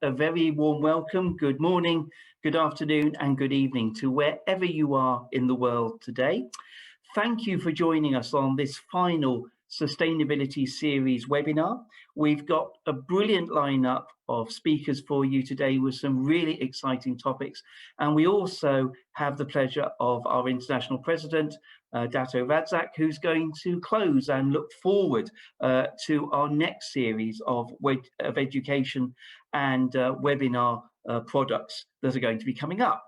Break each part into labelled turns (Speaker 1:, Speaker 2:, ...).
Speaker 1: a very warm welcome. Good morning, good afternoon, and good evening to wherever you are in the world today. Thank you for joining us on this final Sustainability Series webinar. We've got a brilliant lineup of speakers for you today with some really exciting topics. And we also have the pleasure of our International President, Dato Radzak, who's going to close and look forward to our next series of education and webinar products that are going to be coming up.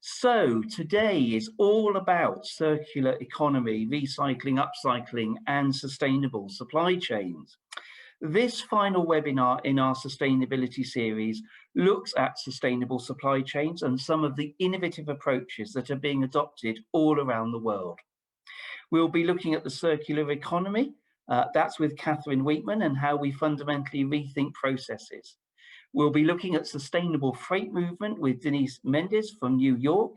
Speaker 1: So today is all about circular economy, recycling, upcycling, and sustainable supply chains. This final webinar in our sustainability series looks at sustainable supply chains and some of the innovative approaches that are being adopted all around the world. We'll be looking at the circular economy, that's with Catherine Weetman, and how we fundamentally rethink processes. We'll be looking at sustainable freight movement with Diniece Mendes from New York.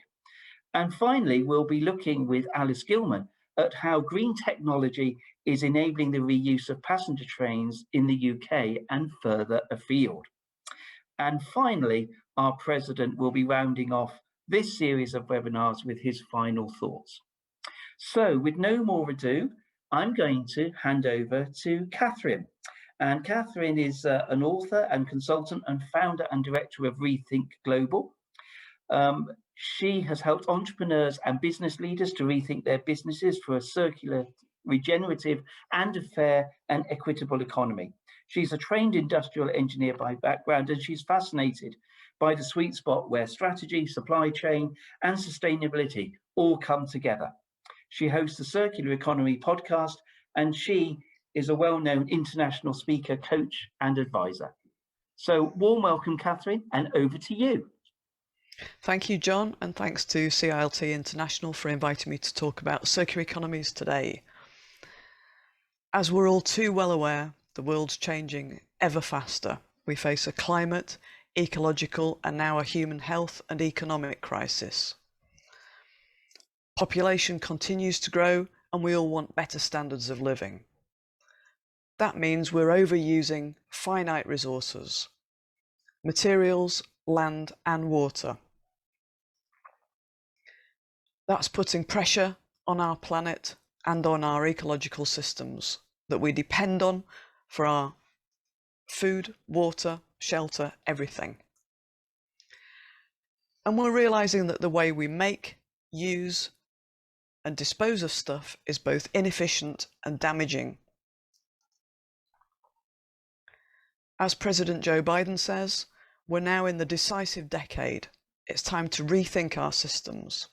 Speaker 1: And finally, we'll be looking with Alice Gilman at how green technology is enabling the reuse of passenger trains in the UK and further afield. And finally, our president will be rounding off this series of webinars with his final thoughts. So with no more ado, I'm going to hand over to Catherine. And Catherine is an author and consultant and founder and director of Rethink Global. She has helped entrepreneurs and business leaders to rethink their businesses for a circular, regenerative, and a fair and equitable economy. She's a trained industrial engineer by background, and she's fascinated by the sweet spot where strategy, supply chain, and sustainability all come together. She hosts the Circular Economy podcast, and she is a well-known international speaker, coach, and advisor. So warm welcome, Catherine, and over to you.
Speaker 2: Thank you, John, and thanks to CILT International for inviting me to talk about circular economies today. As we're all too well aware, the world's changing ever faster. We face a climate, ecological, and now a human health and economic crisis. Population continues to grow, and we all want better standards of living. That means we're overusing finite resources, materials, land, and water. That's putting pressure on our planet and on our ecological systems that we depend on for our food, water, shelter, everything. And we're realizing that the way we make, use, and dispose of stuff is both inefficient and damaging. As President Joe Biden says, we're now in the decisive decade. It's time to rethink our systems.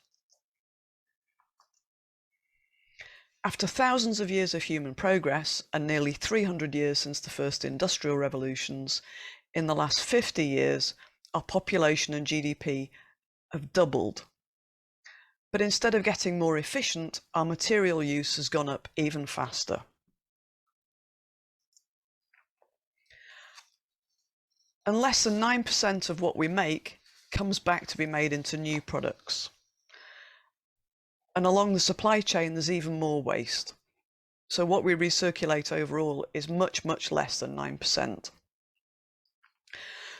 Speaker 2: After thousands of years of human progress and nearly 300 years since the first industrial revolutions, in the last 50 years, our population and GDP have doubled. But instead of getting more efficient, our material use has gone up even faster. And less than 9% of what we make comes back to be made into new products. And along the supply chain, there's even more waste. So what we recirculate overall is much, much less than 9%.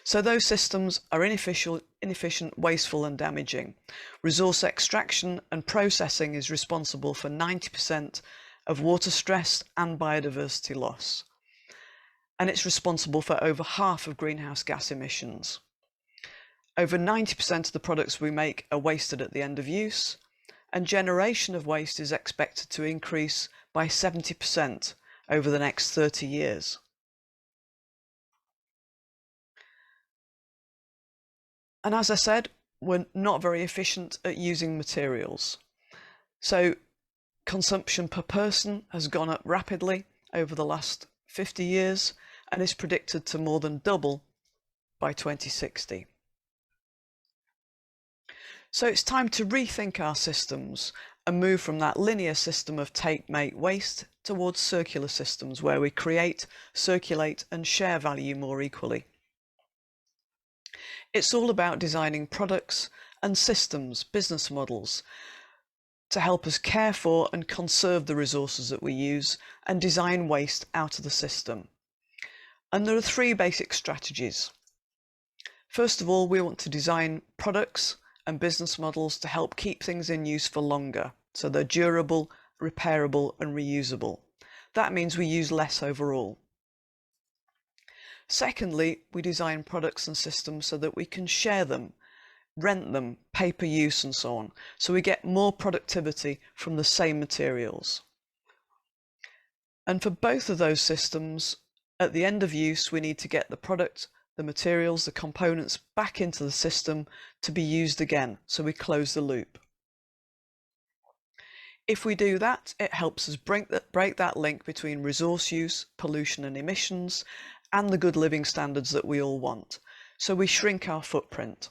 Speaker 2: So those systems are inefficient, wasteful, and damaging. Resource extraction and processing is responsible for 90% of water stress and biodiversity loss. And it's responsible for over half of greenhouse gas emissions. Over 90% of the products we make are wasted at the end of use, and generation of waste is expected to increase by 70% over the next 30 years. And as I said, we're not very efficient at using materials. So consumption per person has gone up rapidly over the last 50 years and is predicted to more than double by 2060. So it's time to rethink our systems and move from that linear system of take, make, waste towards circular systems where we create, circulate, and share value more equally. It's all about designing products and systems, business models, to help us care for and conserve the resources that we use and design waste out of the system. And there are three basic strategies. First of all, we want to design products and business models to help keep things in use for longer, so they're durable, repairable and reusable. That means we use less overall. Secondly, we design products and systems so that we can share them, rent them, pay per use and so on, so we get more productivity from the same materials. And for both of those systems, at the end of use, we need to get the product, the materials, the components back into the system to be used again, so we close the loop. If we do that, it helps us break that link between resource use, pollution and emissions, and the good living standards that we all want. So we shrink our footprint.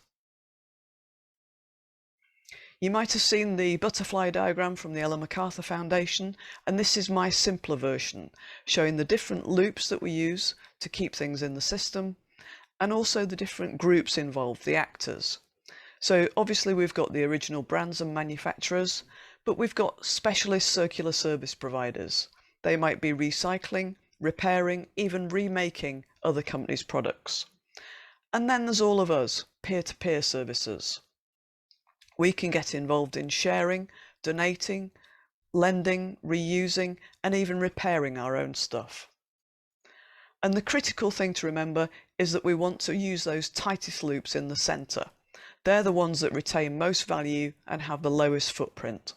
Speaker 2: You might have seen the butterfly diagram from the Ellen MacArthur Foundation, and this is my simpler version, showing the different loops that we use to keep things in the system, and also the different groups involved, the actors. So obviously we've got the original brands and manufacturers, but we've got specialist circular service providers. They might be recycling, repairing, even remaking other companies' products. And then there's all of us, peer-to-peer services. We can get involved in sharing, donating, lending, reusing, and even repairing our own stuff. And the critical thing to remember is that we want to use those tightest loops in the centre. They're the ones that retain most value and have the lowest footprint.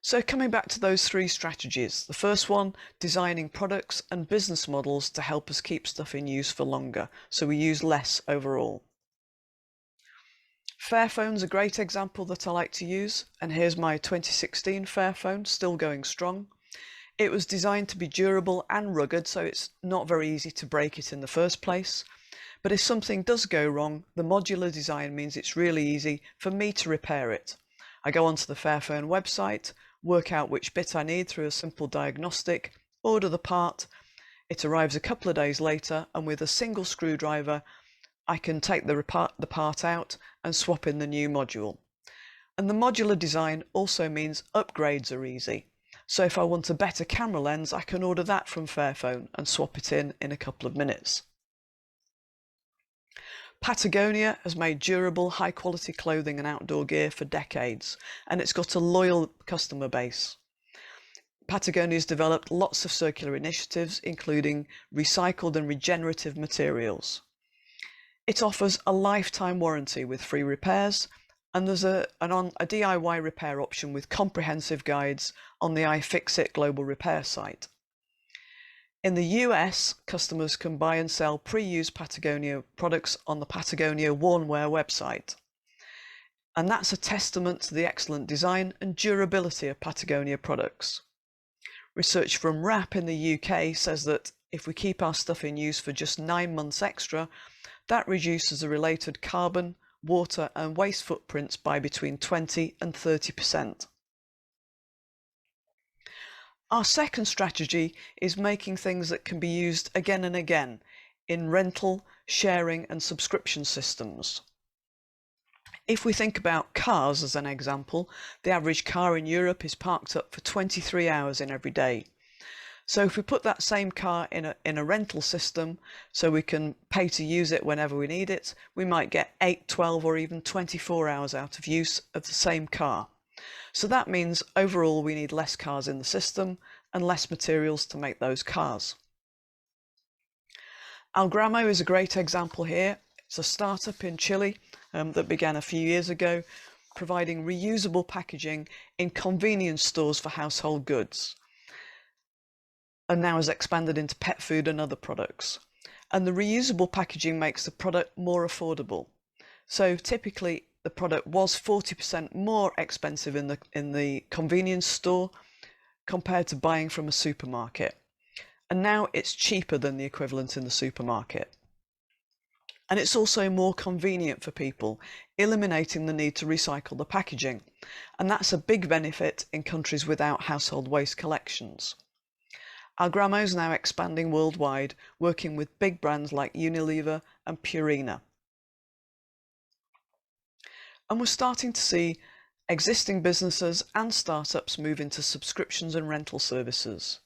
Speaker 2: So coming back to those three strategies, the first one, designing products and business models to help us keep stuff in use for longer, so we use less overall. Fairphone's a great example that I like to use, and here's my 2016 Fairphone, still going strong. It was designed to be durable and rugged, so it's not very easy to break it in the first place. But if something does go wrong, the modular design means it's really easy for me to repair it. I go onto the Fairphone website, work out which bit I need through a simple diagnostic, order the part, it arrives a couple of days later, and with a single screwdriver I can take the part out and swap in the new module. And the modular design also means upgrades are easy. So if I want a better camera lens, I can order that from Fairphone and swap it in a couple of minutes. Patagonia has made durable, high quality clothing and outdoor gear for decades, and it's got a loyal customer base. Patagonia has developed lots of circular initiatives, including recycled and regenerative materials. It offers a lifetime warranty with free repairs, and there's a DIY repair option with comprehensive guides on the iFixit global repair site. In the US, customers can buy and sell pre-used Patagonia products on the Patagonia Wornwear website. And that's a testament to the excellent design and durability of Patagonia products. Research from WRAP in the UK says that if we keep our stuff in use for just 9 months extra, that reduces the related carbon, water and waste footprints by between 20 and 30%. Our second strategy is making things that can be used again and again in rental, sharing and subscription systems. If we think about cars as an example, the average car in Europe is parked up for 23 hours in every day. So if we put that same car in a rental system, so we can pay to use it whenever we need it, we might get 8, 12 or even 24 hours out of use of the same car. So that means overall we need less cars in the system and less materials to make those cars. Algramo is a great example here. It's a startup in Chile that began a few years ago, providing reusable packaging in convenience stores for household goods, and now has expanded into pet food and other products. And the reusable packaging makes the product more affordable. So typically the product was 40% more expensive in the convenience store compared to buying from a supermarket. And now it's cheaper than the equivalent in the supermarket. And it's also more convenient for people, eliminating the need to recycle the packaging. And that's a big benefit in countries without household waste collections. Algramo is now expanding worldwide, working with big brands like Unilever and Purina. And we're starting to see existing businesses and startups move into subscriptions and rental services.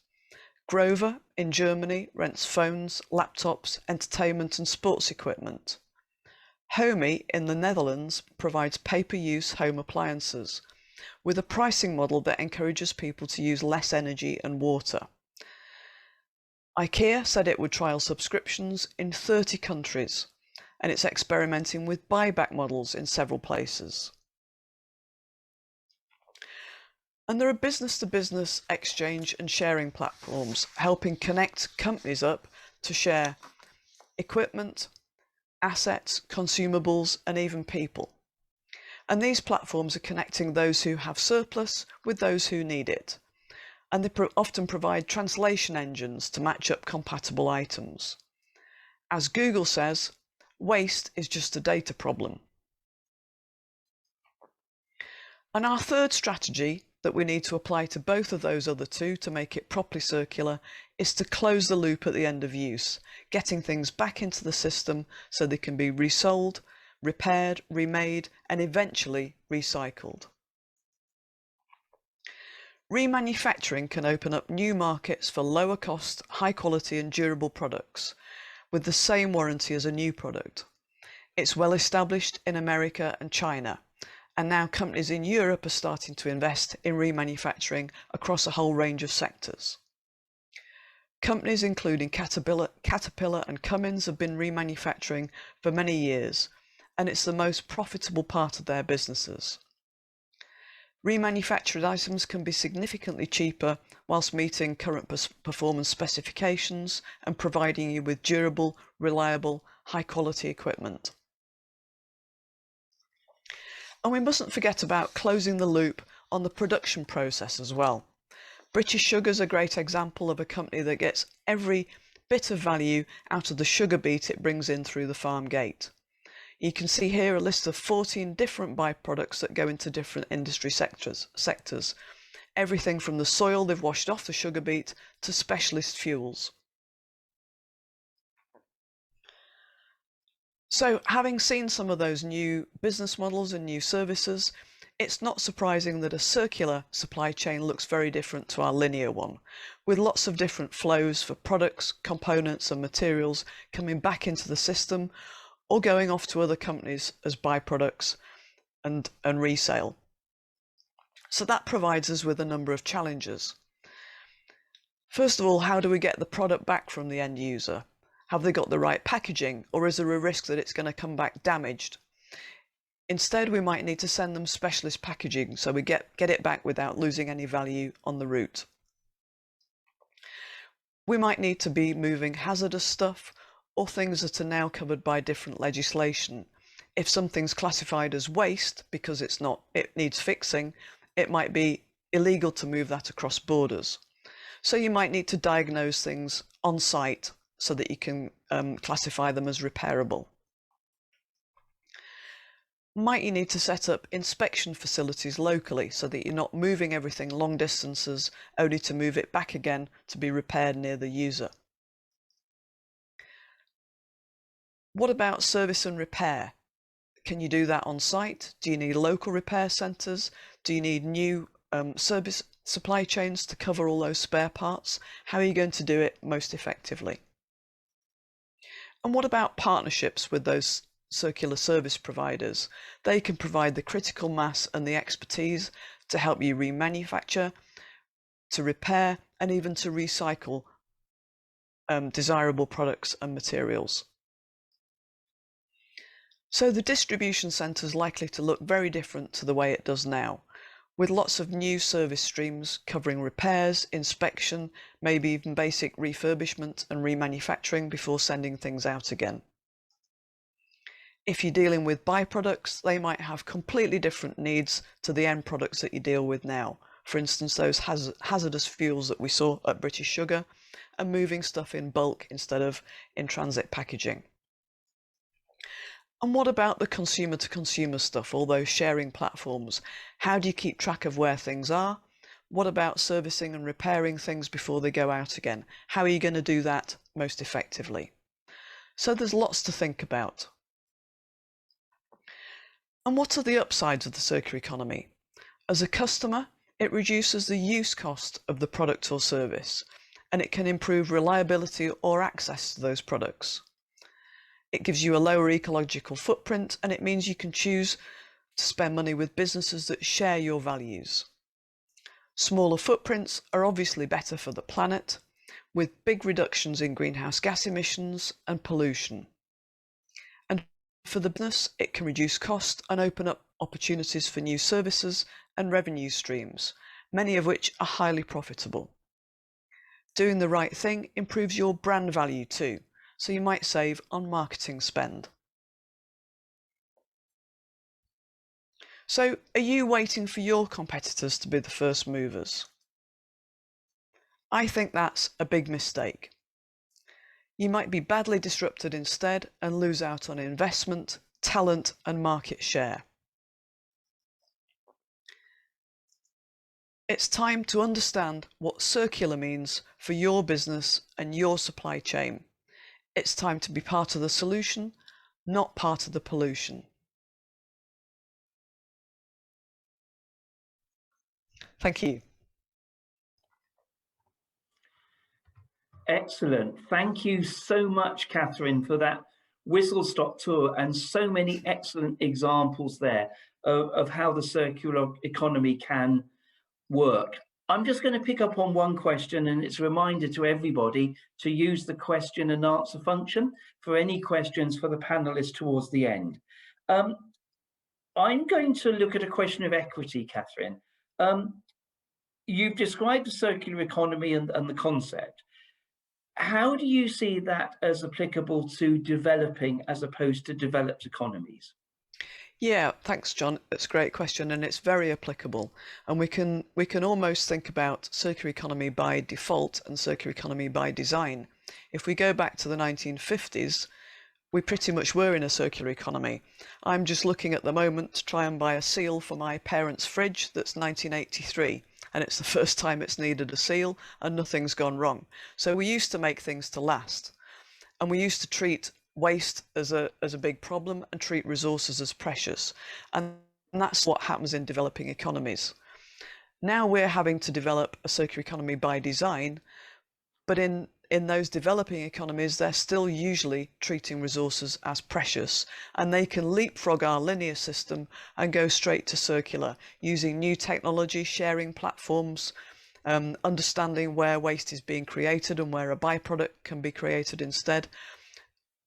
Speaker 2: Grover in Germany rents phones, laptops, entertainment and sports equipment. Homey in the Netherlands provides pay-per-use home appliances, with a pricing model that encourages people to use less energy and water. IKEA said it would trial subscriptions in 30 countries, and it's experimenting with buyback models in several places. And there are business-to-business exchange and sharing platforms helping connect companies up to share equipment, assets, consumables, and even people. And these platforms are connecting those who have surplus with those who need it. And they often provide translation engines to match up compatible items. As Google says, waste is just a data problem. And our third strategy that we need to apply to both of those other two to make it properly circular is to close the loop at the end of use, getting things back into the system so they can be resold, repaired, remade, and eventually recycled. Remanufacturing can open up new markets for lower cost, high quality and durable products with the same warranty as a new product. It's well established in America and China, and now companies in Europe are starting to invest in remanufacturing across a whole range of sectors. Companies including Caterpillar and Cummins have been remanufacturing for many years, and it's the most profitable part of their businesses. Remanufactured items can be significantly cheaper whilst meeting current performance specifications and providing you with durable, reliable, high-quality equipment. And we mustn't forget about closing the loop on the production process as well. British Sugar is a great example of a company that gets every bit of value out of the sugar beet it brings in through the farm gate. You can see here a list of 14 different byproducts that go into different industry sectors. Everything from the soil they've washed off the sugar beet to specialist fuels. So having seen some of those new business models and new services, it's not surprising that a circular supply chain looks very different to our linear one, with lots of different flows for products, components and materials coming back into the system or going off to other companies as byproducts and resale. So that provides us with a number of challenges. First of all, how do we get the product back from the end user? Have they got the right packaging, or is there a risk that it's going to come back damaged? Instead, we might need to send them specialist packaging so we get it back without losing any value on the route. We might need to be moving hazardous stuff or things that are now covered by different legislation. If something's classified as waste because it needs fixing, it might be illegal to move that across borders. So you might need to diagnose things on site so that you can classify them as repairable. Might you need to set up inspection facilities locally so that you're not moving everything long distances only to move it back again to be repaired near the user. What about service and repair? Can you do that on site? Do you need local repair centres? Do you need new service supply chains to cover all those spare parts? How are you going to do it most effectively? And what about partnerships with those circular service providers? They can provide the critical mass and the expertise to help you remanufacture, to repair, and even to recycle desirable products and materials. So the distribution centre is likely to look very different to the way it does now, with lots of new service streams covering repairs, inspection, maybe even basic refurbishment and remanufacturing before sending things out again. If you're dealing with byproducts, they might have completely different needs to the end products that you deal with now. For instance, those hazardous fuels that we saw at British Sugar, and moving stuff in bulk instead of in transit packaging. And what about the consumer to consumer stuff, all those sharing platforms? How do you keep track of where things are? What about servicing and repairing things before they go out again? How are you going to do that most effectively? So there's lots to think about. And what are the upsides of the circular economy? As a customer, it reduces the use cost of the product or service, and it can improve reliability or access to those products. It gives you a lower ecological footprint, and it means you can choose to spend money with businesses that share your values. Smaller footprints are obviously better for the planet, with big reductions in greenhouse gas emissions and pollution. And for the business, it can reduce cost and open up opportunities for new services and revenue streams, many of which are highly profitable. Doing the right thing improves your brand value too, so you might save on marketing spend. So, are you waiting for your competitors to be the first movers? I think that's a big mistake. You might be badly disrupted instead and lose out on investment, talent, and market share. It's time to understand what circular means for your business and your supply chain. It's time to be part of the solution, not part of the pollution. Thank you.
Speaker 1: Excellent. Thank you so much, Catherine, for that whistle-stop tour and so many excellent examples there of how the circular economy can work. I'm just going to pick up on one question, and it's a reminder to everybody to use the question and answer function for any questions for the panelists towards the end. I'm going to look at a question of equity, Catherine. You've described the circular economy and the concept. How do you see that as applicable to developing as opposed to developed economies?
Speaker 2: Yeah, thanks, John. It's a great question, and it's very applicable. And we can almost think about circular economy by default and circular economy by design. If we go back to the 1950s, we pretty much were in a circular economy. I'm just looking at the moment to try and buy a seal for my parents' fridge that's 1983, and it's the first time it's needed a seal, and nothing's gone wrong. So we used to make things to last, and we used to treat waste as a big problem and treat resources as precious. And that's what happens in developing economies. Now we're having to develop a circular economy by design, but in those developing economies, they're still usually treating resources as precious, and they can leapfrog our linear system and go straight to circular using new technology, sharing platforms, understanding where waste is being created and where a byproduct can be created instead,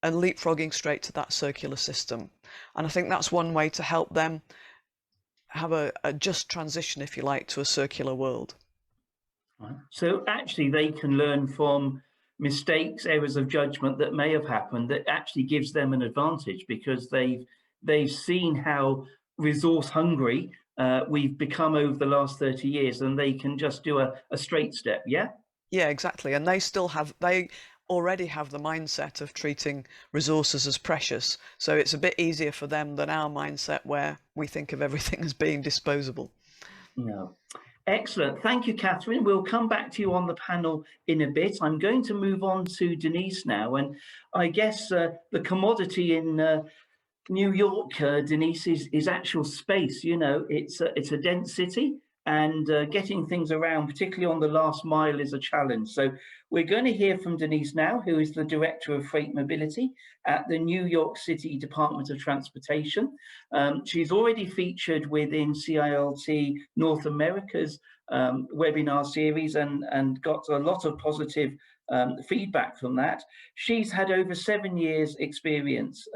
Speaker 2: and leapfrogging straight to that circular system. And I think that's one way to help them have a just transition, if you like, to a circular world.
Speaker 1: So actually they can learn from mistakes, errors of judgment that may have happened that actually gives them an advantage, because they've seen how resource hungry we've become over the last 30 years, and they can just do a straight step. Yeah
Speaker 2: exactly. And they already have the mindset of treating resources as precious, so it's a bit easier for them than our mindset where we think of everything as being disposable.
Speaker 1: No. Excellent. Thank you, Catherine. We'll come back to you on the panel in a bit. I'm going to move on to Diniece now. And I guess the commodity in New York, Diniece, is actual space. You know, it's a dense city, and getting things around, particularly on the last mile, is a challenge. So we're going to hear from Diniece now, who is the Director of Freight Mobility at the New York City Department of Transportation. She's already featured within CILT North America's webinar series and got a lot of positive feedback from that. She's had over 7 years experience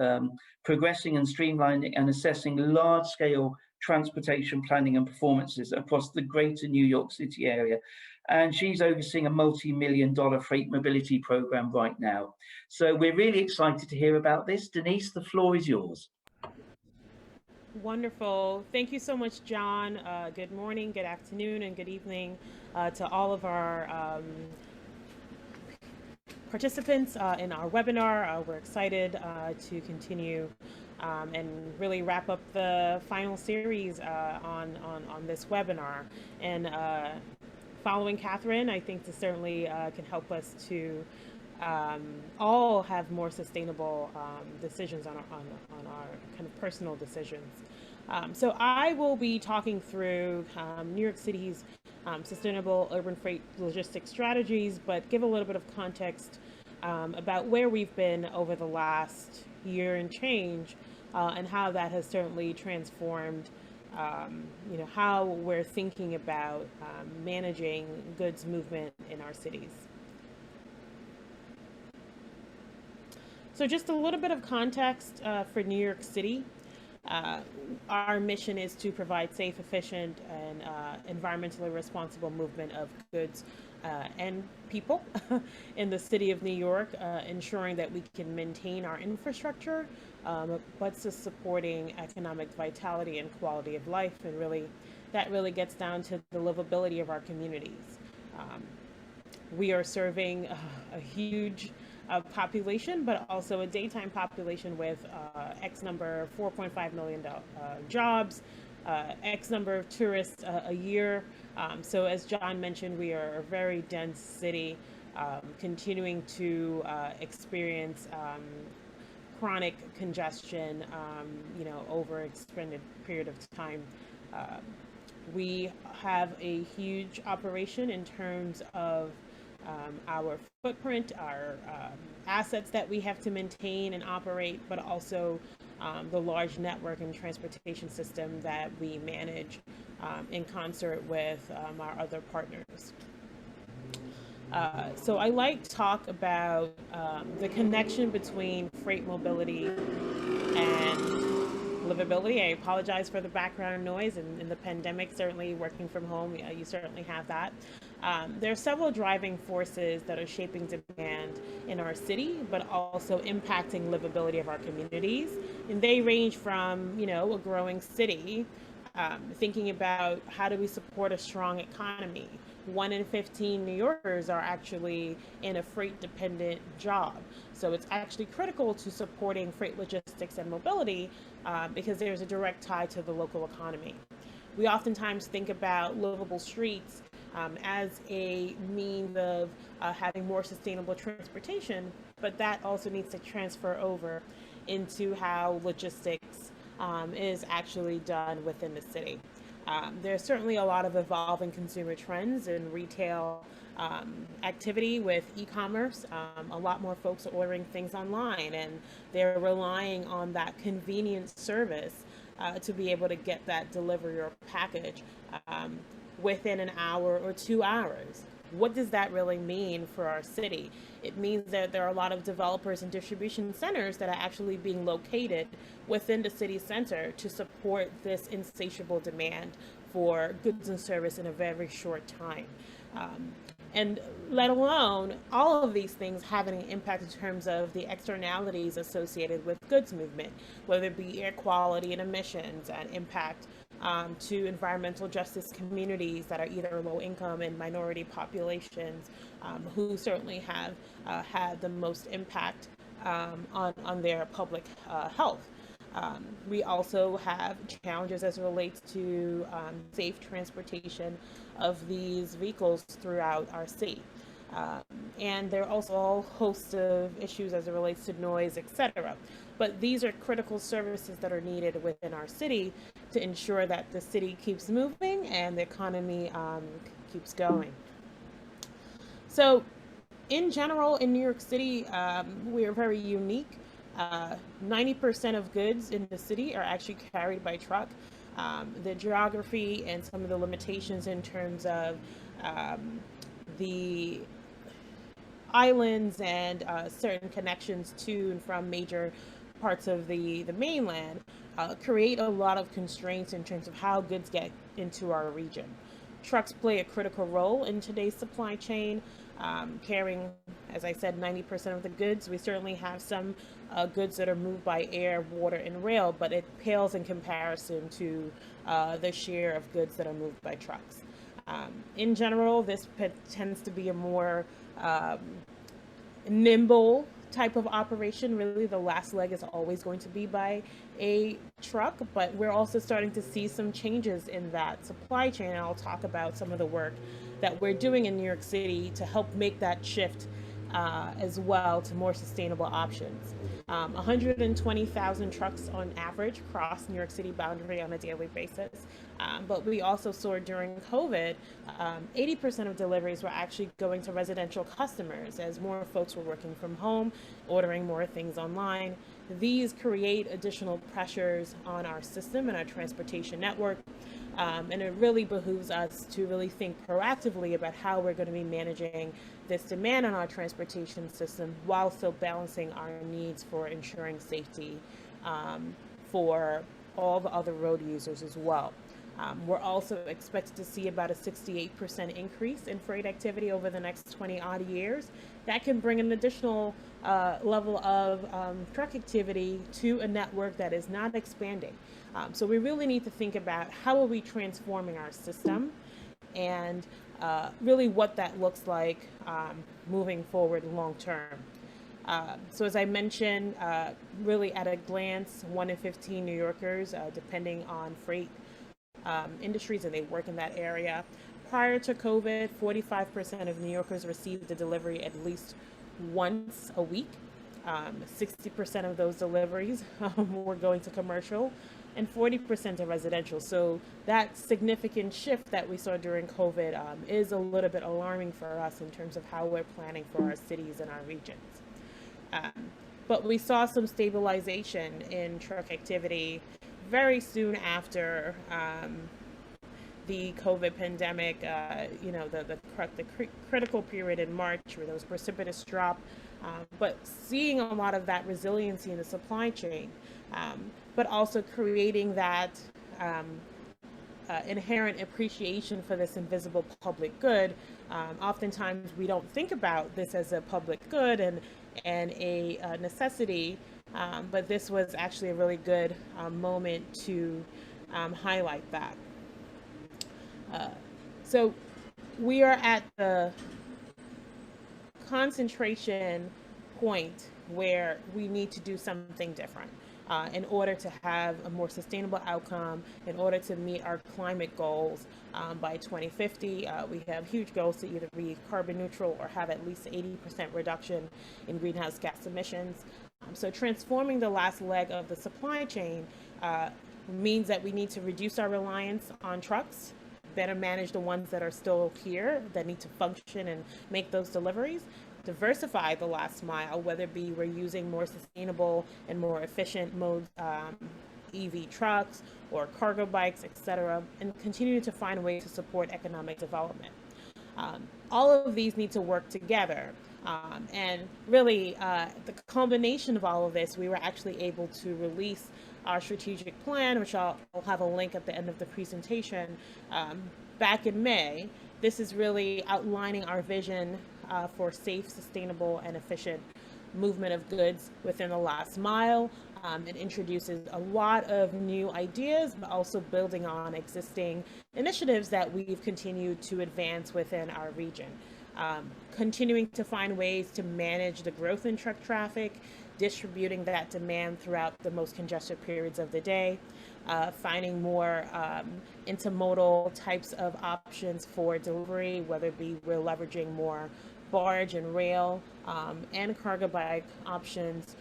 Speaker 1: progressing and streamlining and assessing large-scale transportation planning and performances across the greater New York City area. And she's overseeing a multi-million-dollar freight mobility program right now. So we're really excited to hear about this. Diniece, the floor is yours.
Speaker 3: Wonderful. Thank you so much, John. Good morning, good afternoon, and good evening to all of our participants in our webinar. We're excited to continue and really wrap up the final series on this webinar. And following Catherine, I think this certainly can help us to all have more sustainable decisions on our kind of personal decisions. So I will be talking through New York City's sustainable urban freight logistics strategies, but give a little bit of context about where we've been over the last year and change, and how that has certainly transformed how we're thinking about managing goods movement in our cities. So just a little bit of context for New York City. Our mission is to provide safe, efficient, and environmentally responsible movement of goods and people in the city of New York, ensuring that we can maintain our infrastructure, but just supporting economic vitality and quality of life. And really, that really gets down to the livability of our communities. We are serving a huge population, but also a daytime population with X number, 4.5 million jobs, X number of tourists a year. So as John mentioned, we are a very dense city, continuing to experience chronic congestion, over an extended period of time. We have a huge operation in terms of our footprint, our assets that we have to maintain and operate, but also the large network and transportation system that we manage in concert with our other partners. So I like to talk about the connection between freight mobility and livability. I apologize for the background noise, and in the pandemic, certainly working from home, you certainly have that. There are several driving forces that are shaping demand in our city, but also impacting livability of our communities. And they range from, a growing city, thinking about how do we support a strong economy. 1 in 15 New Yorkers are actually in a freight-dependent job. So it's actually critical to supporting freight logistics and mobility because there's a direct tie to the local economy. We oftentimes think about livable streets as a means of having more sustainable transportation, but that also needs to transfer over into how logistics is actually done within the city. There's certainly a lot of evolving consumer trends in retail activity with e-commerce. A lot more folks are ordering things online, and they're relying on that convenience service to be able to get that delivery or package within an hour or 2 hours. What does that really mean for our city? It means that there are a lot of developers and distribution centers that are actually being located within the city center to support this insatiable demand for goods and service in a very short time. And let alone all of these things having an impact in terms of the externalities associated with goods movement, whether it be air quality and emissions and impact to environmental justice communities that are either low income and minority populations who certainly have had the most impact on their public health. We also have challenges as it relates to safe transportation of these vehicles throughout our city. And there are also a whole host of issues as it relates to noise, etc. But these are critical services that are needed within our city to ensure that the city keeps moving and the economy keeps going. So in general, in New York City, we are very unique. 90% of goods in the city are actually carried by truck. The geography and some of the limitations in terms of the islands and certain connections to and from major parts of the mainland create a lot of constraints in terms of how goods get into our region. Trucks play a critical role in today's supply chain, carrying, as I said, 90% of the goods. We certainly have some goods that are moved by air, water, and rail, but it pales in comparison to the share of goods that are moved by trucks. In general, this tends to be a more nimble type of operation. Really, the last leg is always going to be by a truck, but we're also starting to see some changes in that supply chain. And I'll talk about some of the work that we're doing in New York City to help make that shift as well to more sustainable options. 120,000 trucks on average cross New York City boundary on a daily basis. But we also saw during COVID, 80% of deliveries were actually going to residential customers as more folks were working from home, ordering more things online. These create additional pressures on our system and our transportation network. And it really behooves us to really think proactively about how we're going to be managing this demand on our transportation system while still balancing our needs for ensuring safety for all the other road users as well. We're also expected to see about a 68% increase in freight activity over the next 20 odd years. That can bring an additional level of truck activity to a network that is not expanding. So we really need to think about how are we transforming our system and really what that looks like moving forward long term. So as I mentioned, really at a glance, 1 in 15 New Yorkers, depending on freight industries and they work in that area. Prior to COVID, 45% of New Yorkers received a delivery at least once a week. 60% of those deliveries were going to commercial and 40% to residential. So that significant shift that we saw during COVID is a little bit alarming for us in terms of how we're planning for our cities and our regions. But we saw some stabilization in truck activity very soon after the COVID pandemic, the critical period in March where there was precipitous drop, but seeing a lot of that resiliency in the supply chain, but also creating that inherent appreciation for this invisible public good. Oftentimes we don't think about this as a public good and a necessity, but this was actually a really good moment to highlight that. So we are at the concentration point where we need to do something different in order to have a more sustainable outcome, in order to meet our climate goals by 2050. We have huge goals to either be carbon neutral or have at least 80% reduction in greenhouse gas emissions. So transforming the last leg of the supply chain means that we need to reduce our reliance on trucks, better manage the ones that are still here that need to function and make those deliveries, diversify the last mile, whether it be we're using more sustainable and more efficient modes, EV trucks or cargo bikes, etc., and continue to find ways to support economic development. All of these need to work together. And really, the combination of all of this, we were actually able to release our strategic plan, which I'll have a link at the end of the presentation, back in May. This is really outlining our vision for safe, sustainable, and efficient movement of goods within the last mile. It introduces a lot of new ideas, but also building on existing initiatives that we've continued to advance within our region. Continuing to find ways to manage the growth in truck traffic, distributing that demand throughout the most congested periods of the day, finding more intermodal types of options for delivery, whether it be we're leveraging more barge and rail and cargo bike options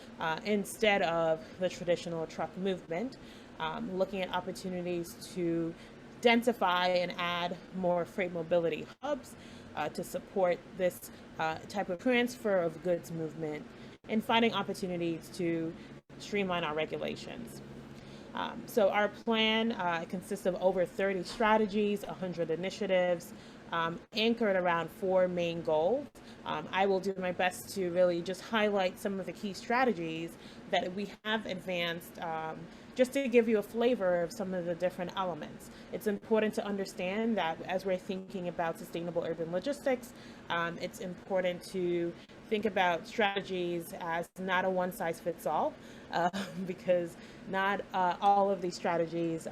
Speaker 3: instead of the traditional truck movement, looking at opportunities to densify and add more freight mobility hubs to support this type of transfer of goods movement, and finding opportunities to streamline our regulations. So our plan consists of over 30 strategies, 100 initiatives, anchored around 4 main goals. I will do my best to really just highlight some of the key strategies that we have advanced, just to give you a flavor of some of the different elements. It's important to understand that as we're thinking about sustainable urban logistics, it's important to think about strategies as not a one-size-fits-all, because not all of these strategies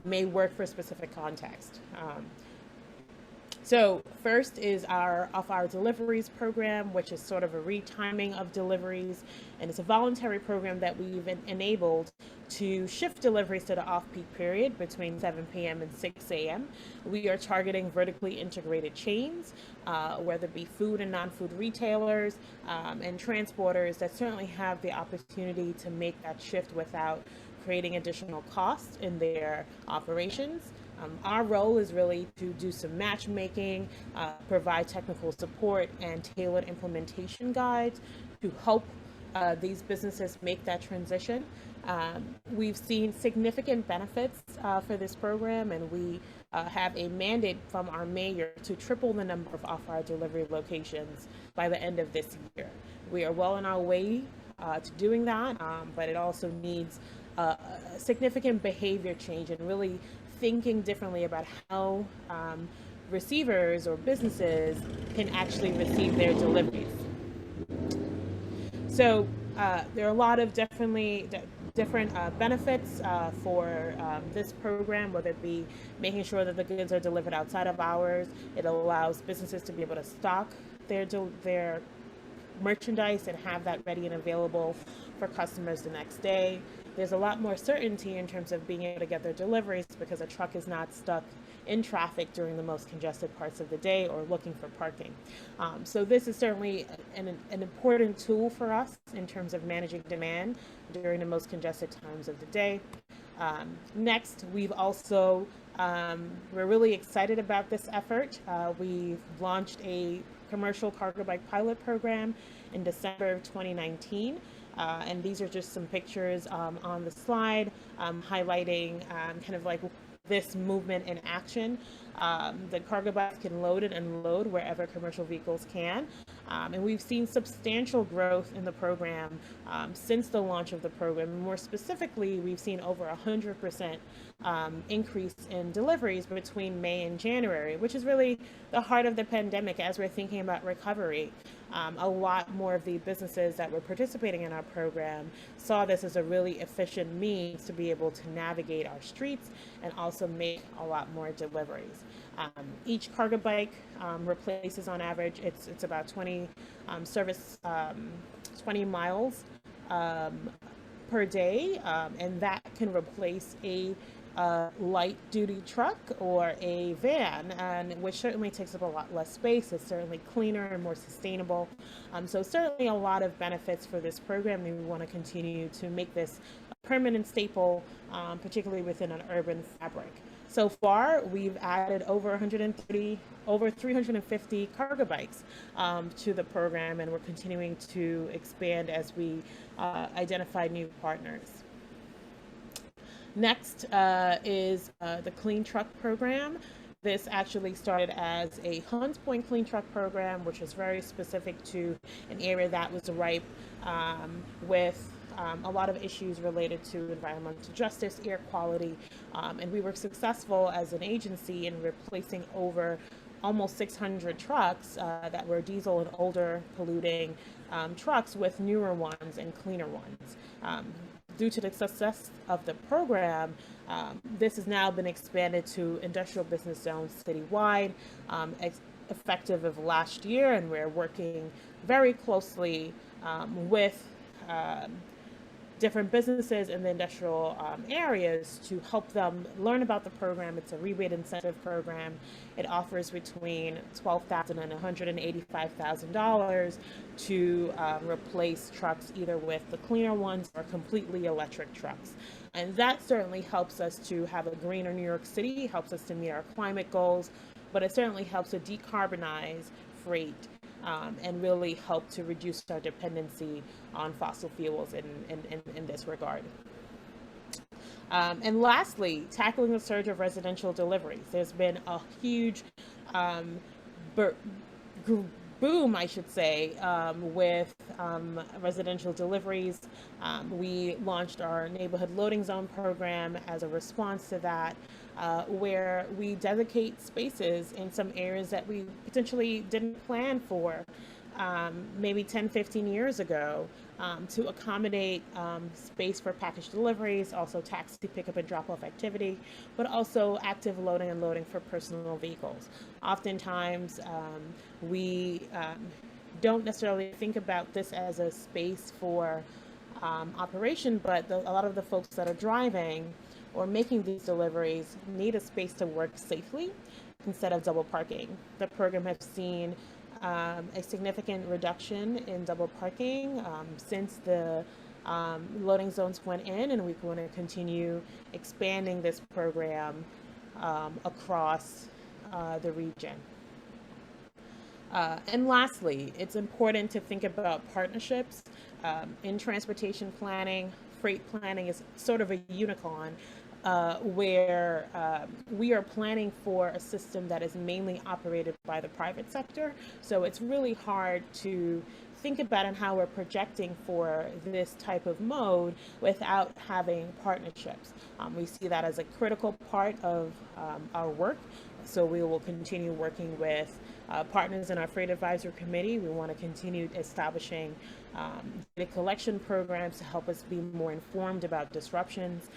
Speaker 3: may work for a specific context. So first is our off-hour deliveries program, which is sort of a retiming of deliveries, and it's a voluntary program that we've enabled to shift deliveries to the off-peak period between 7 p.m. and 6 a.m. We are targeting vertically integrated chains, whether it be food and non-food retailers and transporters that certainly have the opportunity to make that shift without creating additional costs in their operations. Our role is really to do some matchmaking, provide technical support and tailored implementation guides to help these businesses make that transition. We've seen significant benefits for this program, and we have a mandate from our mayor to triple the number of off-hour delivery locations by the end of this year. We are well on our way to doing that, but it also needs significant behavior change and really thinking differently about how receivers or businesses can actually receive their deliveries. So there are a lot of different benefits for this program, whether it be making sure that the goods are delivered outside of hours. It allows businesses to be able to stock their merchandise and have that ready and available for customers the next day. There's a lot more certainty in terms of being able to get their deliveries because a truck is not stuck in traffic during the most congested parts of the day or looking for parking. So this is certainly an important tool for us in terms of managing demand during the most congested times of the day. Next, we've also, we're really excited about this effort. We've launched a commercial cargo bike pilot program in December of 2019. And these are just some pictures on the slide highlighting kind of like this movement in action. The cargo bikes can load and unload wherever commercial vehicles can. And we've seen substantial growth in the program since the launch of the program. More specifically, we've seen over 100% increase in deliveries between May and January, which is really the heart of the pandemic as we're thinking about recovery. A lot more of the businesses that were participating in our program saw this as a really efficient means to be able to navigate our streets and also make a lot more deliveries. Each cargo bike replaces on average, it's about 20 miles per day, and that can replace a light duty truck or a van, and which certainly takes up a lot less space. It's certainly cleaner and more sustainable. So certainly a lot of benefits for this program, and we want to continue to make this a permanent staple, particularly within an urban fabric. So far, we've added over 350 cargo bikes to the program, and we're continuing to expand as we identify new partners. Next is the Clean Truck Program. This actually started as a Hunts Point Clean Truck Program, which was very specific to an area that was ripe with a lot of issues related to environmental justice, air quality, and we were successful as an agency in replacing over almost 600 trucks that were diesel and older polluting trucks with newer ones and cleaner ones. Due to the success of the program, this has now been expanded to industrial business zones citywide, effective of last year, and we're working very closely with different businesses in the industrial areas to help them learn about the program. It's a rebate incentive program. It offers between $12,000 and $185,000 to replace trucks either with the cleaner ones or completely electric trucks. And that certainly helps us to have a greener New York City, helps us to meet our climate goals, but it certainly helps to decarbonize freight and really help to reduce our dependency on fossil fuels in this regard. And lastly, tackling the surge of residential deliveries. There's been a huge boom, I should say, with residential deliveries. We launched our neighborhood loading zone program as a response to that, where we dedicate spaces in some areas that we potentially didn't plan for maybe 10, 15 years ago to accommodate space for package deliveries, also taxi pickup and drop-off activity, but also active loading and loading for personal vehicles. Oftentimes, we don't necessarily think about this as a space for operation, but a lot of the folks that are driving or making these deliveries need a space to work safely instead of double parking. The program has seen a significant reduction in double parking since the loading zones went in, and we want to continue expanding this program across the region. And lastly, it's important to think about partnerships. In transportation planning, freight planning is sort of a unicorn where we are planning for a system that is mainly operated by the private sector. So it's really hard to think about and how we're projecting for this type of mode without having partnerships. We see that as a critical part of our work. So we will continue working with partners in our Freight Advisory Committee. We want to continue establishing data collection programs to help us be more informed about disruptions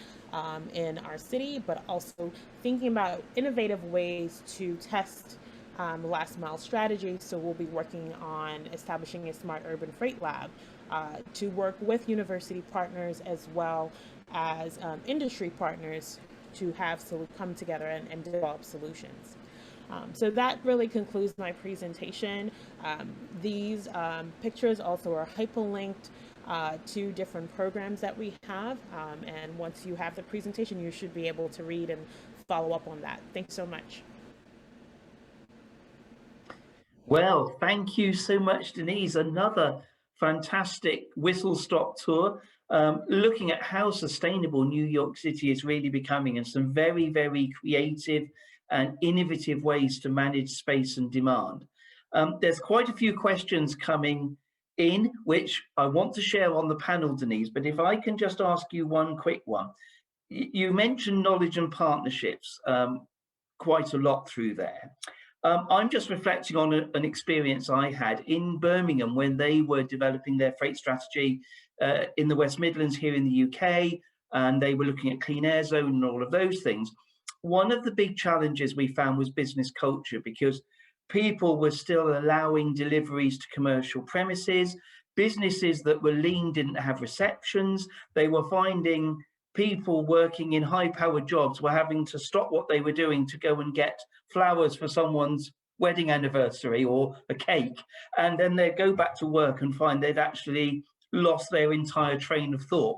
Speaker 3: in our city, but also thinking about innovative ways to test last mile strategy. So we'll be working on establishing a smart urban freight lab to work with university partners as well as industry partners to have come together and develop solutions. So that really concludes my presentation. These pictures also are hyperlinked to different programs that we have. And once you have the presentation, you should be able to read and follow up on that. Thanks so much.
Speaker 1: Well, thank you so much, Diniece. Another fantastic whistle-stop tour, looking at how sustainable New York City is really becoming, and some very, very creative and innovative ways to manage space and demand. There's quite a few questions coming in, which I want to share on the panel, Diniece, but if I can just ask you one quick one. You mentioned knowledge and partnerships quite a lot through there. I'm just reflecting on an experience I had in Birmingham when they were developing their freight strategy in the West Midlands here in the UK, and they were looking at clean air zone and all of those things. One of the big challenges we found was business culture, because people were still allowing deliveries to commercial premises. Businesses that were lean didn't have receptions. They were finding people working in high-powered jobs were having to stop what they were doing to go and get flowers for someone's wedding anniversary or a cake, and then they'd go back to work and find they'd actually lost their entire train of thought.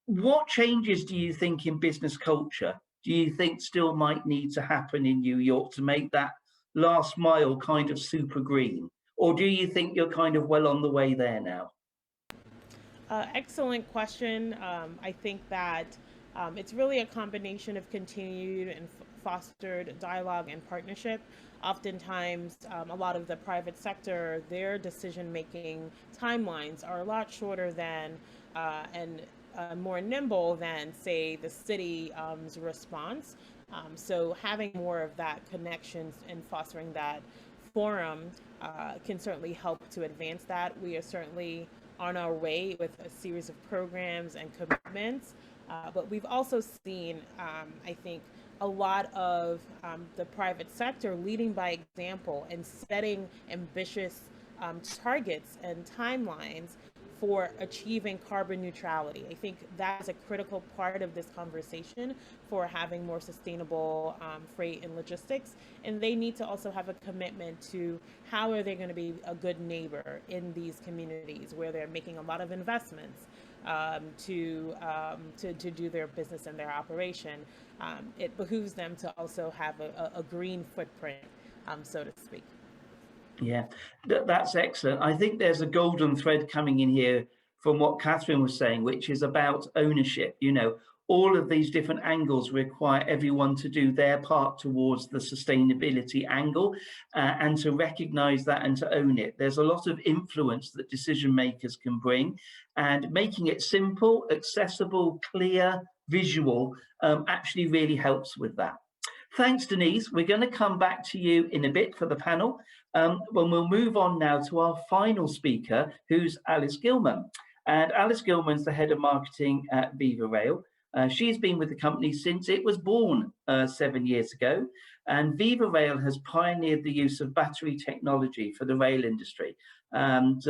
Speaker 1: What changes do you think in business culture do you think still might need to happen in New York to make that last mile kind of super green? Or do you think you're kind of well on the way there now?
Speaker 3: Excellent question. I think that it's really a combination of continued and fostered dialogue and partnership. Oftentimes, a lot of the private sector, their decision-making timelines are a lot shorter than and more nimble than, say, the city's response. So having more of that connection and fostering that forum can certainly help to advance that. We are certainly on our way with a series of programs and commitments, but we've also seen, I think, a lot of the private sector leading by example and setting ambitious targets and timelines for achieving carbon neutrality. I think that's a critical part of this conversation for having more sustainable freight and logistics. And they need to also have a commitment to how are they going to be a good neighbor in these communities where they're making a lot of investments to do their business and their operation. It behooves them to also have a green footprint, so to speak.
Speaker 1: Yeah, that's excellent. I think there's a golden thread coming in here from what Catherine was saying, which is about ownership. You know, all of these different angles require everyone to do their part towards the sustainability angle and to recognize that and to own it. There's a lot of influence that decision makers can bring, and making it simple, accessible, clear, visual actually really helps with that. Thanks, Diniece. We're going to come back to you in a bit for the panel. When we'll move on now to our final speaker, who's Alice Gilman. And Alice Gilman's the head of marketing at Vivarail. She's been with the company since it was born 7 years ago. And Vivarail has pioneered the use of battery technology for the rail industry. And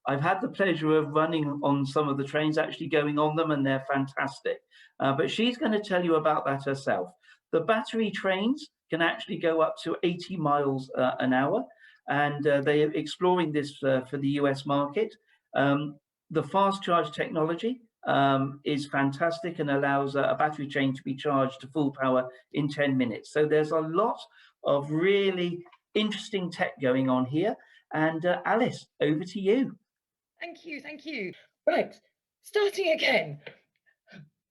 Speaker 1: I've had the pleasure of running on some of the trains, actually going on them, and they're fantastic. But she's going to tell you about that herself. The battery trains can actually go up to 80 miles an hour, and they are exploring this for the US market. The fast charge technology is fantastic and allows a battery train to be charged to full power in 10 minutes. So there's a lot of really interesting tech going on here. And Alice, over to you.
Speaker 4: Thank you, thank you. Right, starting again.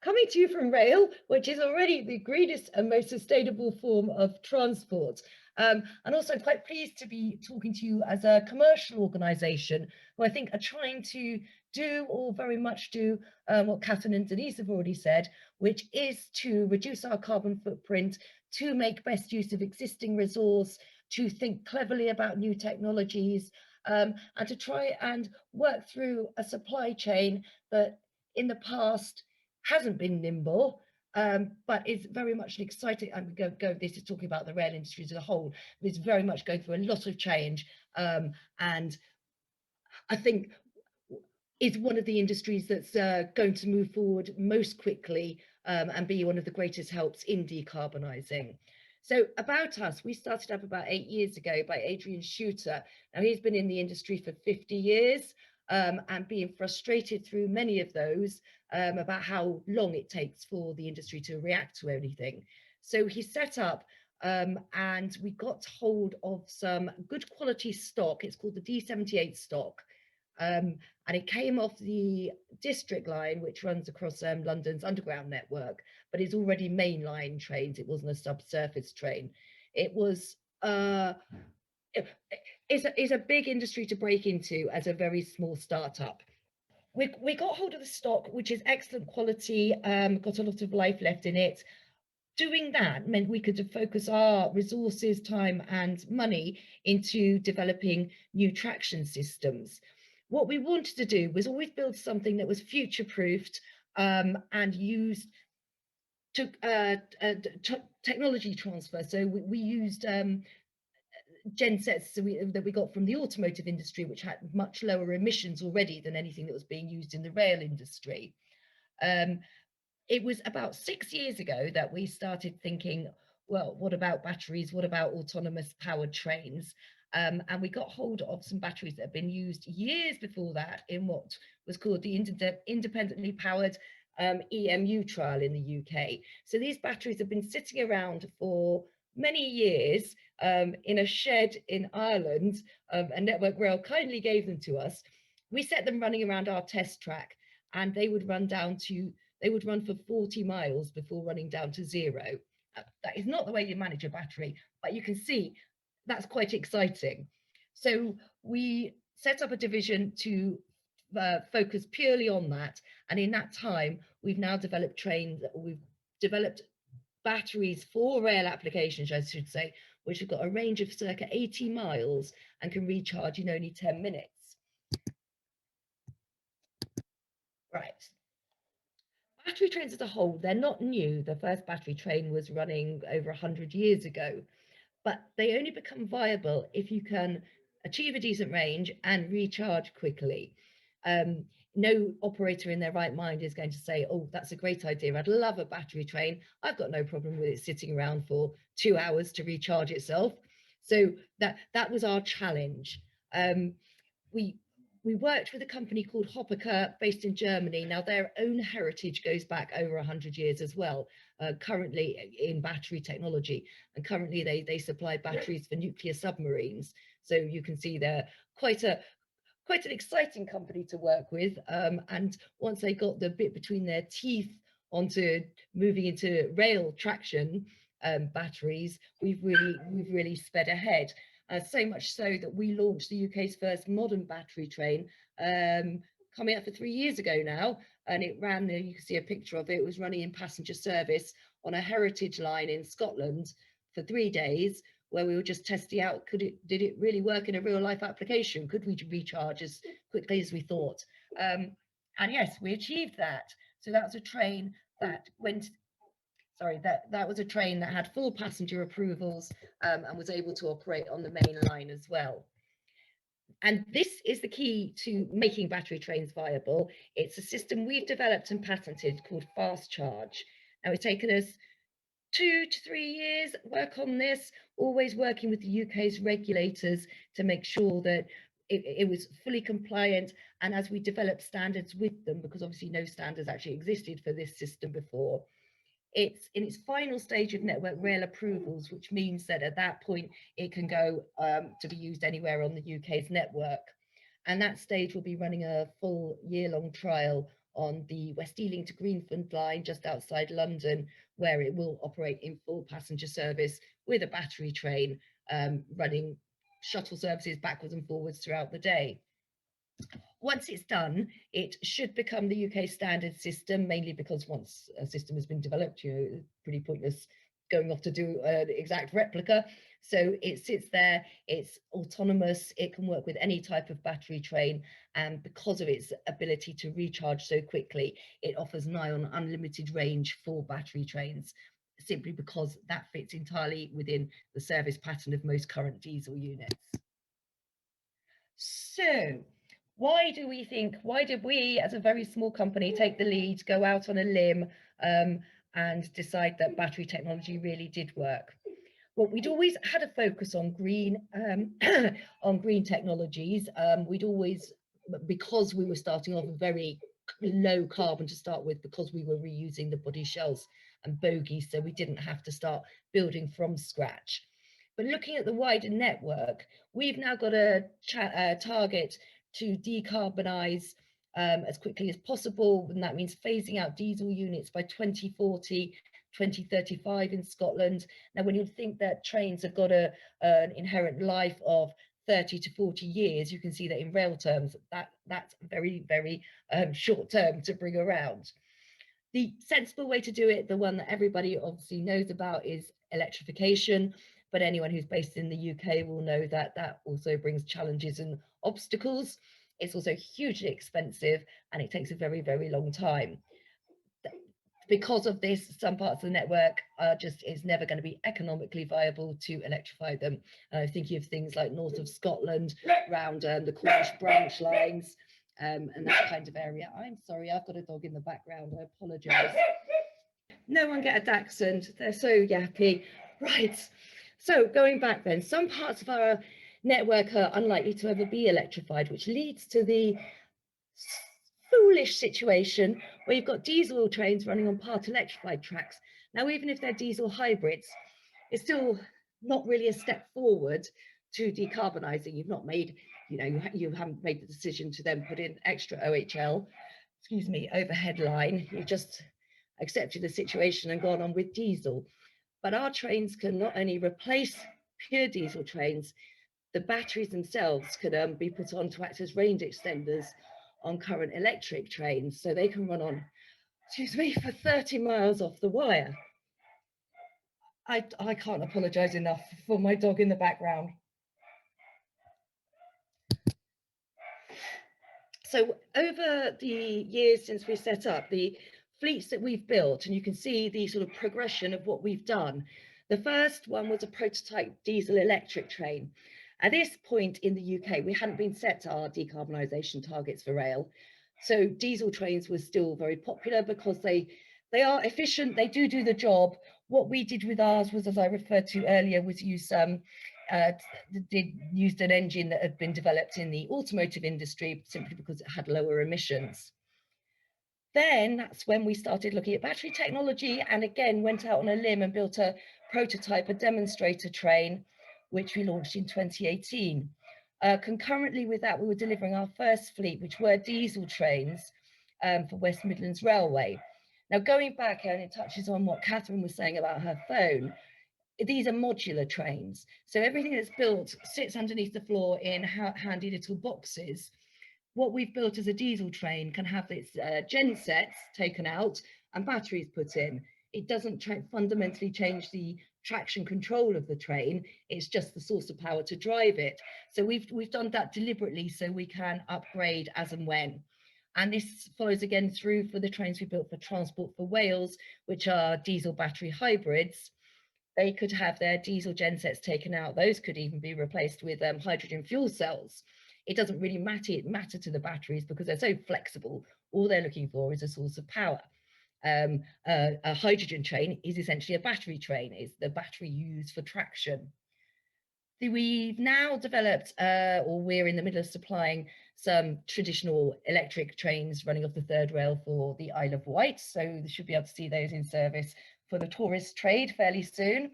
Speaker 4: Coming to you from rail, which is already the greenest and most sustainable form of transport. And also I'm quite pleased to be talking to you as a commercial organisation who I think are trying to do, or very much do, what Catherine and Diniece have already said, which is to reduce our carbon footprint, to make best use of existing resource, to think cleverly about new technologies, and to try and work through a supply chain that in the past hasn't been nimble, but is very much an exciting, this is talking about the rail industry as a whole, but it's very much going through a lot of change, and I think is one of the industries that's going to move forward most quickly, and be one of the greatest helps in decarbonising. So about us, we started up about 8 years ago by Adrian Shooter. Now he's been in the industry for 50 years, and being frustrated through many of those about how long it takes for the industry to react to anything. So he set up, and we got hold of some good quality stock. It's called the D78 stock. And it came off the district line, which runs across London's underground network, but it's already mainline trains. It wasn't a subsurface train. It was it's a big industry to break into as a very small startup. We got hold of the stock, which is excellent quality, got a lot of life left in it. Doing that meant we could focus our resources, time and money into developing new traction systems. What we wanted to do was always build something that was future-proofed, and used technology transfer. So we used gensets that we got from the automotive industry, which had much lower emissions already than anything that was being used in the rail industry. It was about 6 years ago that we started thinking, well, what about batteries? What about autonomous powered trains? And we got hold of some batteries that had been used years before that in what was called the independently powered EMU trial in the UK. So these batteries have been sitting around for many years in a shed in Ireland, and Network Rail kindly gave them to us. We set them running around our test track, and they would run for 40 miles before running down to zero. That is not the way you manage a battery, but you can see that's quite exciting. So we set up a division to focus purely on that, and in that time we've now developed we've developed batteries for rail applications, I should say, which have got a range of circa 80 miles and can recharge in only 10 minutes. Right. Battery trains as a whole, they're not new. The first battery train was running over 100 years ago, but they only become viable if you can achieve a decent range and recharge quickly. No operator in their right mind is going to say, oh, that's a great idea, I'd love a battery train. I've got no problem with it sitting around for 2 hours to recharge itself. So that was our challenge. We worked with a company called Hoppeker based in Germany. Now their own heritage goes back over 100 years as well, currently in battery technology. And currently they supply batteries for nuclear submarines. So you can see they're quite an exciting company to work with. And once they got the bit between their teeth onto moving into rail traction batteries, we've really sped ahead. So much so that we launched the UK's first modern battery train coming up for 3 years ago now, and it ran, you can see a picture of it, it was running in passenger service on a heritage line in Scotland for 3 days, where we were just testing out, did it really work in a real life application? Could we recharge as quickly as we thought? And yes, we achieved that. So that was a train that went sorry, that was a train that had full passenger approvals and was able to operate on the main line as well. And this is the key to making battery trains viable. It's a system we've developed and patented called Fast Charge. Now, it's taken us 2 to 3 years work on this, always working with the UK's regulators to make sure that it was fully compliant. And as we develop standards with them, because obviously no standards actually existed for this system before, it's in its final stage of Network Rail approvals, which means that at that point it can go to be used anywhere on the UK's network. And that stage will be running a full year-long trial on the West Ealing to Greenford line just outside London, where it will operate in full passenger service with a battery train running shuttle services backwards and forwards throughout the day. Once it's done, it should become the UK standard system, mainly because once a system has been developed, it's pretty pointless going off to do an exact replica. So it sits there, it's autonomous, it can work with any type of battery train, and because of its ability to recharge so quickly, it offers nigh on unlimited range for battery trains, simply because that fits entirely within the service pattern of most current diesel units. So why did we as a very small company take the lead, go out on a limb and decide that battery technology really did work? Well, we'd always had a focus on green on green technologies. We'd always, because we were starting off very low carbon to start with, because we were reusing the body shells and bogies, so we didn't have to start building from scratch. But looking at the wider network, we've now got a target to decarbonise as quickly as possible, and that means phasing out diesel units by 2040, 2035 in Scotland. Now, when you think that trains have got an inherent life of 30 to 40 years, you can see that in rail terms, that's very, very short term to bring around. The sensible way to do it, the one that everybody obviously knows about, is electrification. But anyone who's based in the UK will know that that also brings challenges and obstacles. It's also hugely expensive and it takes a very, very long time. Because of this, some parts of the network are it's never going to be economically viable to electrify them. I'm thinking of things like north of Scotland, around the Cornish branch lines and that kind of area. I'm sorry, I've got a dog in the background, I apologise. No one get a dachshund, they're so yappy. Right, so going back then, some parts of our network are unlikely to ever be electrified, which leads to the foolish situation where you've got diesel trains running on part electrified tracks. Now, even if they're diesel hybrids, it's still not really a step forward to decarbonising. You've not made, you haven't made the decision to then put in extra OHL, overhead line. You've just accepted the situation and gone on with diesel. But our trains can not only replace pure diesel trains, the batteries themselves can be put on to act as range extenders on current electric trains, so they can run on, for 30 miles off the wire. I can't apologise enough for my dog in the background. So over the years since we set up, the fleets that we've built, and you can see the sort of progression of what we've done. The first one was a prototype diesel electric train. At this point in the UK, we hadn't been set our decarbonisation targets for rail. So diesel trains were still very popular because they are efficient, they do the job. What we did with ours was, as I referred to earlier, was used an engine that had been developed in the automotive industry simply because it had lower emissions. Then that's when we started looking at battery technology, and again went out on a limb and built a prototype, a demonstrator train, which we launched in 2018. Concurrently with that, we were delivering our first fleet, which were diesel trains for West Midlands Railway. Now, going back, and it touches on what Catherine was saying about her phone, these are modular trains. So everything that's built sits underneath the floor in handy little boxes. What we've built as a diesel train can have its gen sets taken out and batteries put in. It doesn't fundamentally change the traction control of the train. It's just the source of power to drive it. So we've done that deliberately so we can upgrade as and when. And this follows again through for the trains we built for Transport for Wales, which are diesel battery hybrids. They could have their diesel gensets taken out. Those could even be replaced with hydrogen fuel cells. It doesn't really matter to the batteries because they're so flexible. All they're looking for is a source of power. A hydrogen train is essentially a battery train. It's the battery used for traction. We've now developed, or we're in the middle of supplying some traditional electric trains running off the third rail for the Isle of Wight. So you should be able to see those in service for the tourist trade fairly soon.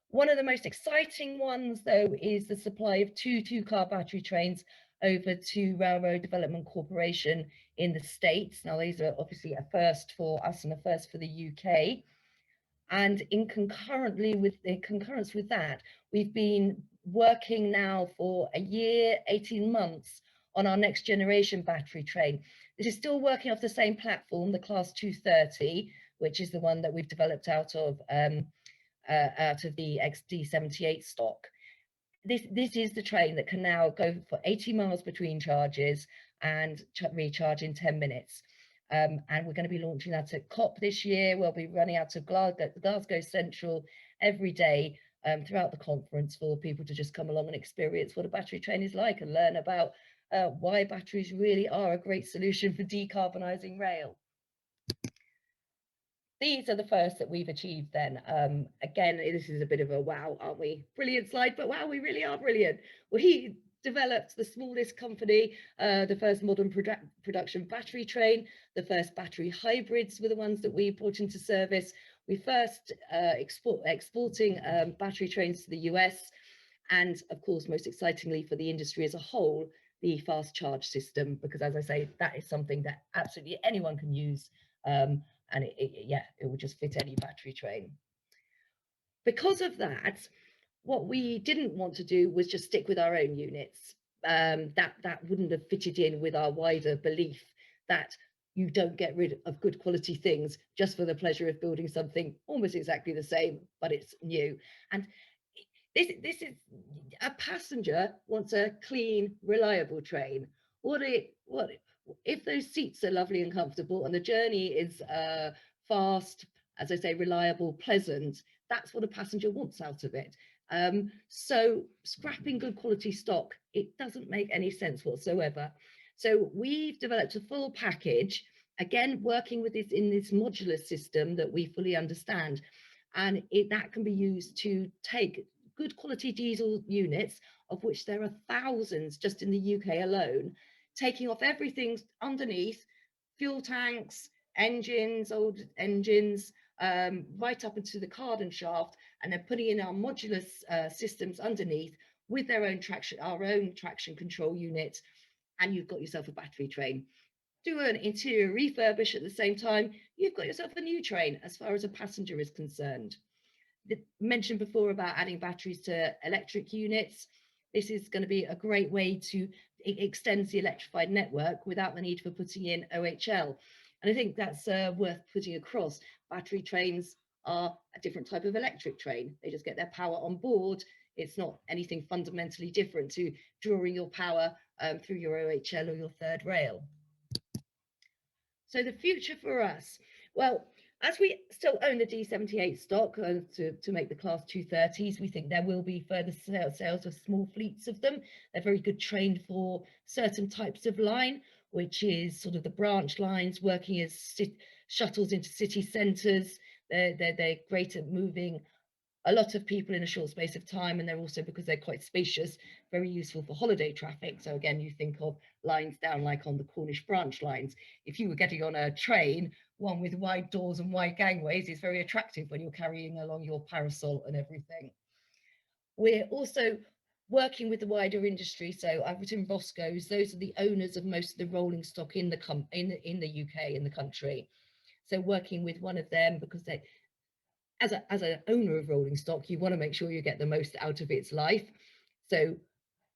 Speaker 4: One of the most exciting ones, though, is the supply of two-car battery trains over to Railroad Development Corporation in the States. Now, these are obviously a first for us and a first for the UK. And in concurrence with that, we've been working now for a year, 18 months on our next generation battery train. This is still working off the same platform, the Class 230, which is the one that we've developed out of the XD78 stock. This is the train that can now go for 80 miles between charges and recharge in 10 minutes. And we're going to be launching that at COP this year. We'll be running out of Glasgow Central every day throughout the conference for people to just come along and experience what a battery train is like and learn about why batteries really are a great solution for decarbonising rail. These are the first that we've achieved then. Again, this is a bit of a wow, aren't we? Brilliant slide, but wow, we really are brilliant. We developed the smallest company, the first modern production battery train, the first battery hybrids were the ones that we brought into service. We first exporting battery trains to the US, and of course, most excitingly for the industry as a whole, the fast charge system, because as I say, that is something that absolutely anyone can use. And it will just fit any battery train. Because of that, what we didn't want to do was just stick with our own units. That wouldn't have fitted in with our wider belief that you don't get rid of good quality things just for the pleasure of building something almost exactly the same, but it's new. And this is, a passenger wants a clean, reliable train. If those seats are lovely and comfortable and the journey is fast, as I say, reliable, pleasant, that's what a passenger wants out of it. So scrapping good quality stock, it doesn't make any sense whatsoever. So we've developed a full package, again, working with this in this modular system that we fully understand. And that can be used to take good quality diesel units, of which there are thousands just in the UK alone, taking off everything underneath, fuel tanks, engines, old engines, right up into the cardan shaft, and then putting in our modular systems underneath with their own traction, our own traction control unit, and you've got yourself a battery train. Do an interior refurbish at the same time, you've got yourself a new train as far as a passenger is concerned. Mentioned before about adding batteries to electric units. This is going to be a great way to extend the electrified network without the need for putting in OHL. And I think that's worth putting across. Battery trains are a different type of electric train. They just get their power on board. It's not anything fundamentally different to drawing your power through your OHL or your third rail. So the future for us, well, as we still own the D78 stock to make the Class 230s, we think there will be further sales of small fleets of them. They're very good trained for certain types of line, which is sort of the branch lines working as shuttles into city centres. They're great at moving a lot of people in a short space of time, and they're also, because they're quite spacious, very useful for holiday traffic. So again, you think of lines down like on the Cornish branch lines. If you were getting on a train, one with wide doors and wide gangways is very attractive when you're carrying along your parasol and everything. We're also working with the wider industry. So I've written Roscoe's, those are the owners of most of the rolling stock in the UK, in the country. So working with one of them, because they, as an owner of rolling stock, you want to make sure you get the most out of its life. So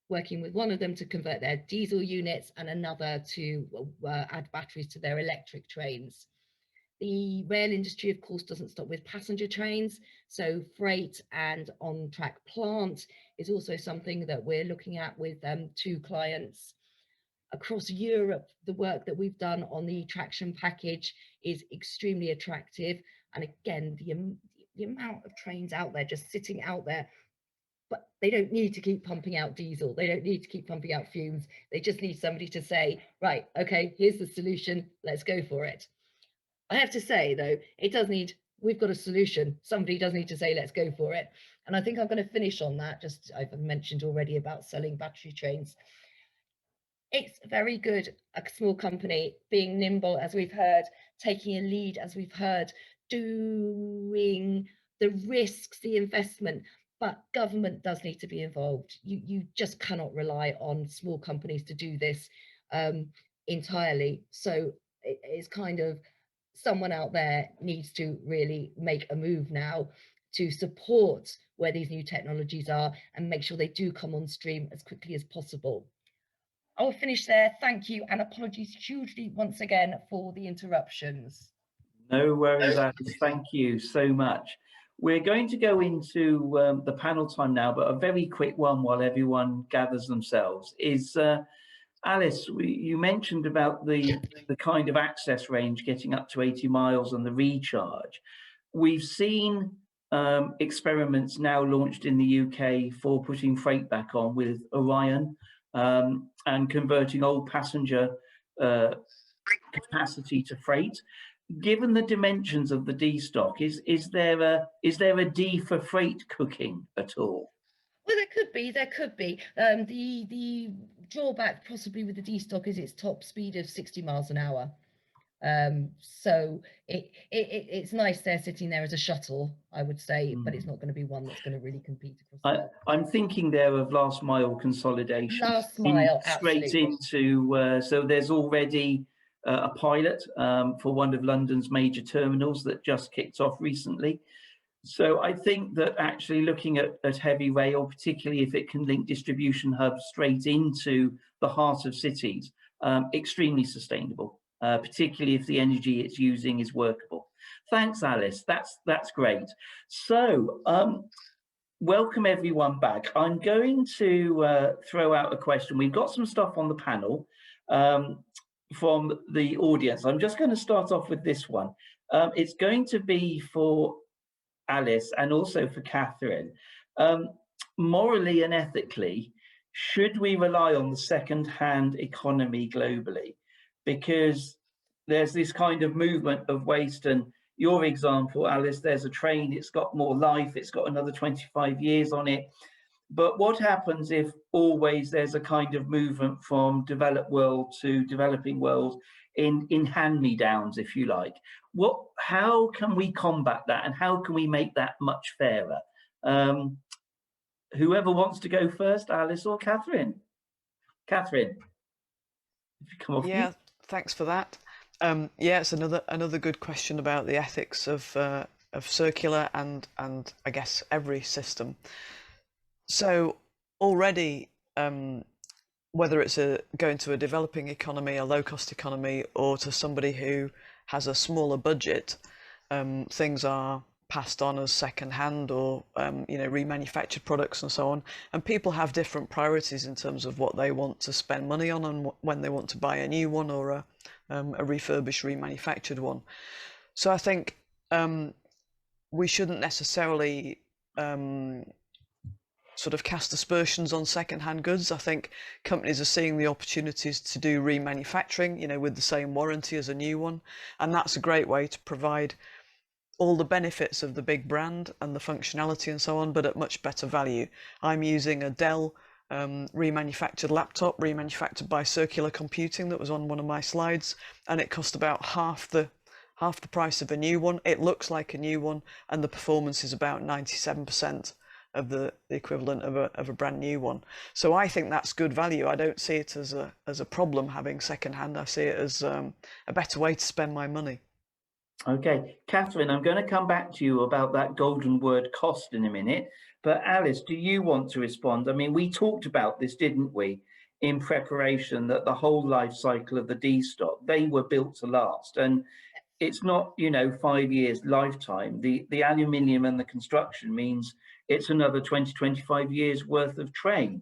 Speaker 4: working with one of them to convert their diesel units and another to add batteries to their electric trains. The rail industry, of course, doesn't stop with passenger trains. So freight and on-track plant is also something that we're looking at with 2 clients. Across Europe, the work that we've done on the traction package is extremely attractive. And again, the amount of trains out there just sitting out there, but they don't need to keep pumping out diesel. They don't need to keep pumping out fumes. They just need somebody to say, right, okay, here's the solution. Let's go for it. I have to say, though, it does need, we've got a solution. Somebody does need to say, let's go for it. And I think I'm going to finish on that. Just, I've mentioned already about selling battery trains. It's very good, a small company being nimble, as we've heard, taking a lead, as we've heard, doing the risks, the investment, but government does need to be involved. You just cannot rely on small companies to do this entirely. So it's kind of, someone out there needs to really make a move now to support where these new technologies are and make sure they do come on stream as quickly as possible. I'll finish there. Thank you, and apologies hugely once again for the interruptions.
Speaker 1: No worries, Alice. Thank you so much. We're going to go into the panel time now, but a very quick one while everyone gathers themselves is, Alice, you mentioned about the kind of access range getting up to 80 miles and the recharge. We've seen experiments now launched in the UK for putting freight back on with Orion and converting old passenger capacity to freight. Given the dimensions of the D stock, is there a D for freight cooking at all?
Speaker 4: Well, there could be. The drawback possibly with the D stock is its top speed of 60 miles an hour. So it's nice there sitting there as a shuttle, I would say, but it's not going to be one that's going to really compete across.
Speaker 1: I'm thinking there of last mile consolidation.
Speaker 4: Last mile,
Speaker 1: straight
Speaker 4: absolutely.
Speaker 1: into, so there's already a pilot for one of London's major terminals that just kicked off recently. So I think that actually looking at heavy rail, particularly if it can link distribution hubs straight into the heart of cities, extremely sustainable, particularly if the energy it's using is workable. Thanks, Alice. That's great. So welcome everyone back. I'm going to throw out a question. We've got some stuff on the panel from the audience. I'm just going to start off with this one. It's going to be for Alice and also for Catherine. Morally and ethically, should we rely on the second-hand economy globally? Because there's this kind of movement of waste, and your example, Alice, there's a train, it's got more life, it's got another 25 years on it. But what happens if always there's a kind of movement from developed world to developing world in hand-me-downs, if you like? How can we combat that, and how can we make that much fairer? Whoever wants to go first, Alice or Catherine? Catherine, if you come off.
Speaker 2: Yeah, thanks for that. Yeah, it's another good question about the ethics of circular and I guess every system. So already, whether it's going to a developing economy, a low-cost economy, or to somebody who has a smaller budget, things are passed on as second-hand or remanufactured products and so on. And people have different priorities in terms of what they want to spend money on and when they want to buy a new one or a refurbished, remanufactured one. So I think we shouldn't necessarily sort of cast aspersions on second-hand goods. I think companies are seeing the opportunities to do remanufacturing, with the same warranty as a new one, and that's a great way to provide all the benefits of the big brand and the functionality and so on, but at much better value. I'm using a Dell remanufactured laptop, remanufactured by Circular Computing, that was on one of my slides, and it cost about half the price of a new one. It looks like a new one, and the performance is about 97% of the equivalent of a brand new one. So I think that's good value. I don't see it as a problem having secondhand. I see it as a better way to spend my money.
Speaker 1: Okay, Catherine, I'm going to come back to you about that golden word cost in a minute, but Alice, do you want to respond? I mean, we talked about this, didn't we, in preparation, that the whole life cycle of the D stock, they were built to last, and it's not 5 years lifetime. The aluminium and the construction means it's another 20-25 years worth of train.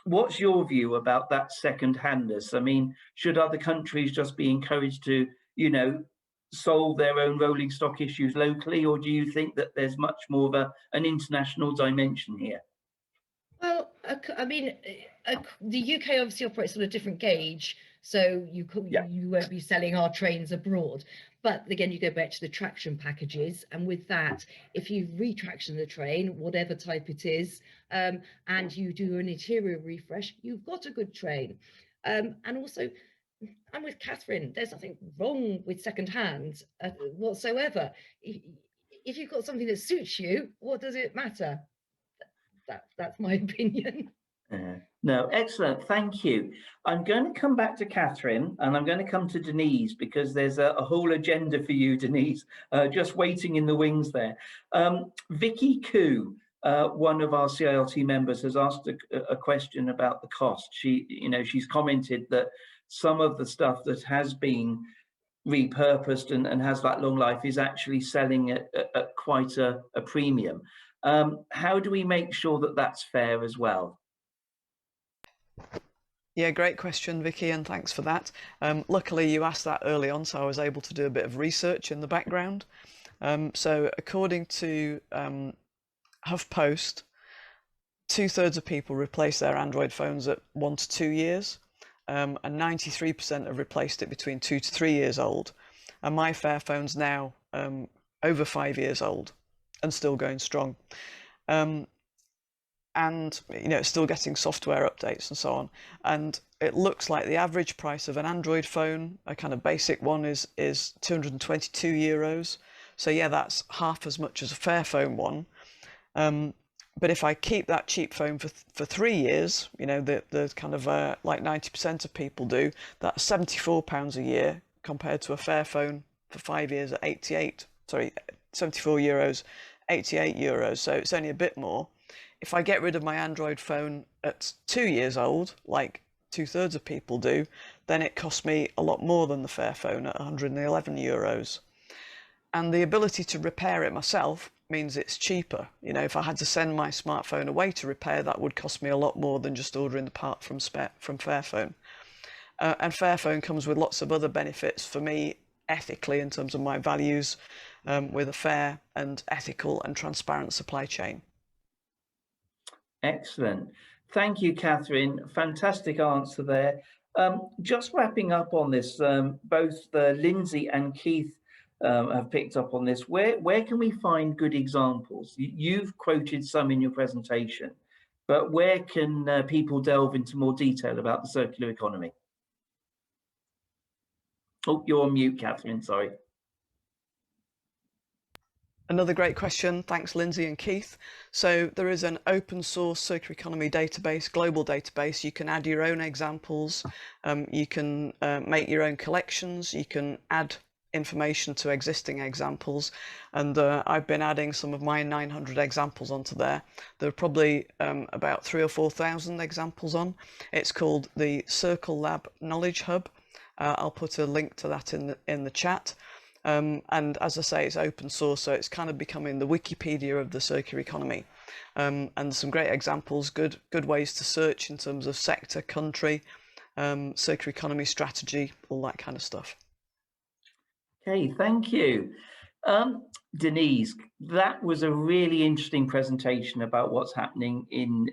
Speaker 1: what's your view about that second-handness? I mean, should other countries just be encouraged to, solve their own rolling stock issues locally, or do you think that there's much more of an international dimension here?
Speaker 4: Well, I mean, the UK obviously operates on a different gauge, so you won't be selling our trains abroad. But again, you go back to the traction packages, and with that, if you retraction the train, whatever type it is, and you do an interior refresh, you've got a good train. And also, I'm with Catherine. There's nothing wrong with second-hand whatsoever. If you've got something that suits you, what does it matter? That's my opinion.
Speaker 1: No, excellent. Thank you. I'm going to come back to Catherine, and I'm going to come to Diniece, because there's a whole agenda for you, Diniece, just waiting in the wings there. Vicky Koo, one of our CILT members, has asked a question about the cost. She's commented that some of the stuff that has been repurposed and has that long life is actually selling at quite a premium. How do we make sure that that's fair as well?
Speaker 2: Yeah, great question, Vicky, and thanks for that. Luckily, you asked that early on, so I was able to do a bit of research in the background. So according to HuffPost, 2/3 of people replace their Android phones at 1 to 2 years, and 93% have replaced it between 2 to 3 years old. And my Fairphone's now over 5 years old and still going strong. And it's still getting software updates and so on. And it looks like the average price of an Android phone, a kind of basic one, is €222. So yeah, that's half as much as a Fairphone one. But if I keep that cheap phone for 3 years, the kind of like 90% of people do, that's £74 a year, compared to a Fairphone for 5 years at €74, €88. So it's only a bit more. If I get rid of my Android phone at 2 years old, like 2/3 of people do, then it costs me a lot more than the Fairphone at €111. And the ability to repair it myself means it's cheaper. If I had to send my smartphone away to repair, that would cost me a lot more than just ordering the part from Fairphone. And Fairphone comes with lots of other benefits for me ethically, in terms of my values, with a fair and ethical and transparent supply chain.
Speaker 1: Excellent. Thank you, Catherine. Fantastic answer there. Just wrapping up on this, both Lindsay and Keith have picked up on this. Where can we find good examples? You've quoted some in your presentation, but where can people delve into more detail about the circular economy? Oh, you're on mute, Catherine, sorry.
Speaker 2: Another great question. Thanks, Lindsay and Keith. So there is an open source circular economy database, global database. You can add your own examples. You can make your own collections. You can add information to existing examples. And I've been adding some of my 900 examples onto there. There are probably about 3,000 or 4,000 examples on. It's called the Circle Lab Knowledge Hub. I'll put a link to that in the chat. And as I say, it's open source, so it's kind of becoming the Wikipedia of the circular economy. And some great examples, good ways to search in terms of sector, country, circular economy strategy, all that kind of stuff.
Speaker 1: Okay, thank you. Diniece, that was a really interesting presentation about what's happening in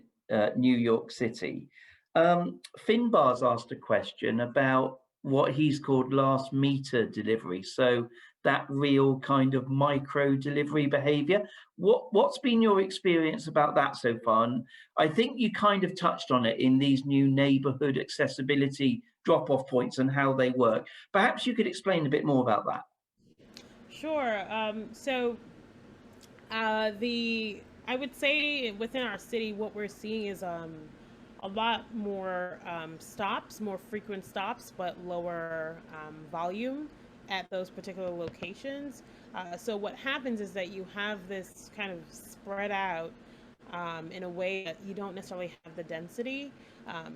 Speaker 1: New York City. Finbar's asked a question about what he's called last meter delivery. So that real kind of micro delivery behavior. What's been your experience about that so far? And I think you kind of touched on it in these new neighborhood accessibility drop-off points and how they work. Perhaps you could explain a bit more about that.
Speaker 3: Sure. I would say within our city, what we're seeing is a lot more stops, more frequent stops, but lower volume at those particular locations. So what happens is that you have this kind of spread out in a way that you don't necessarily have the density.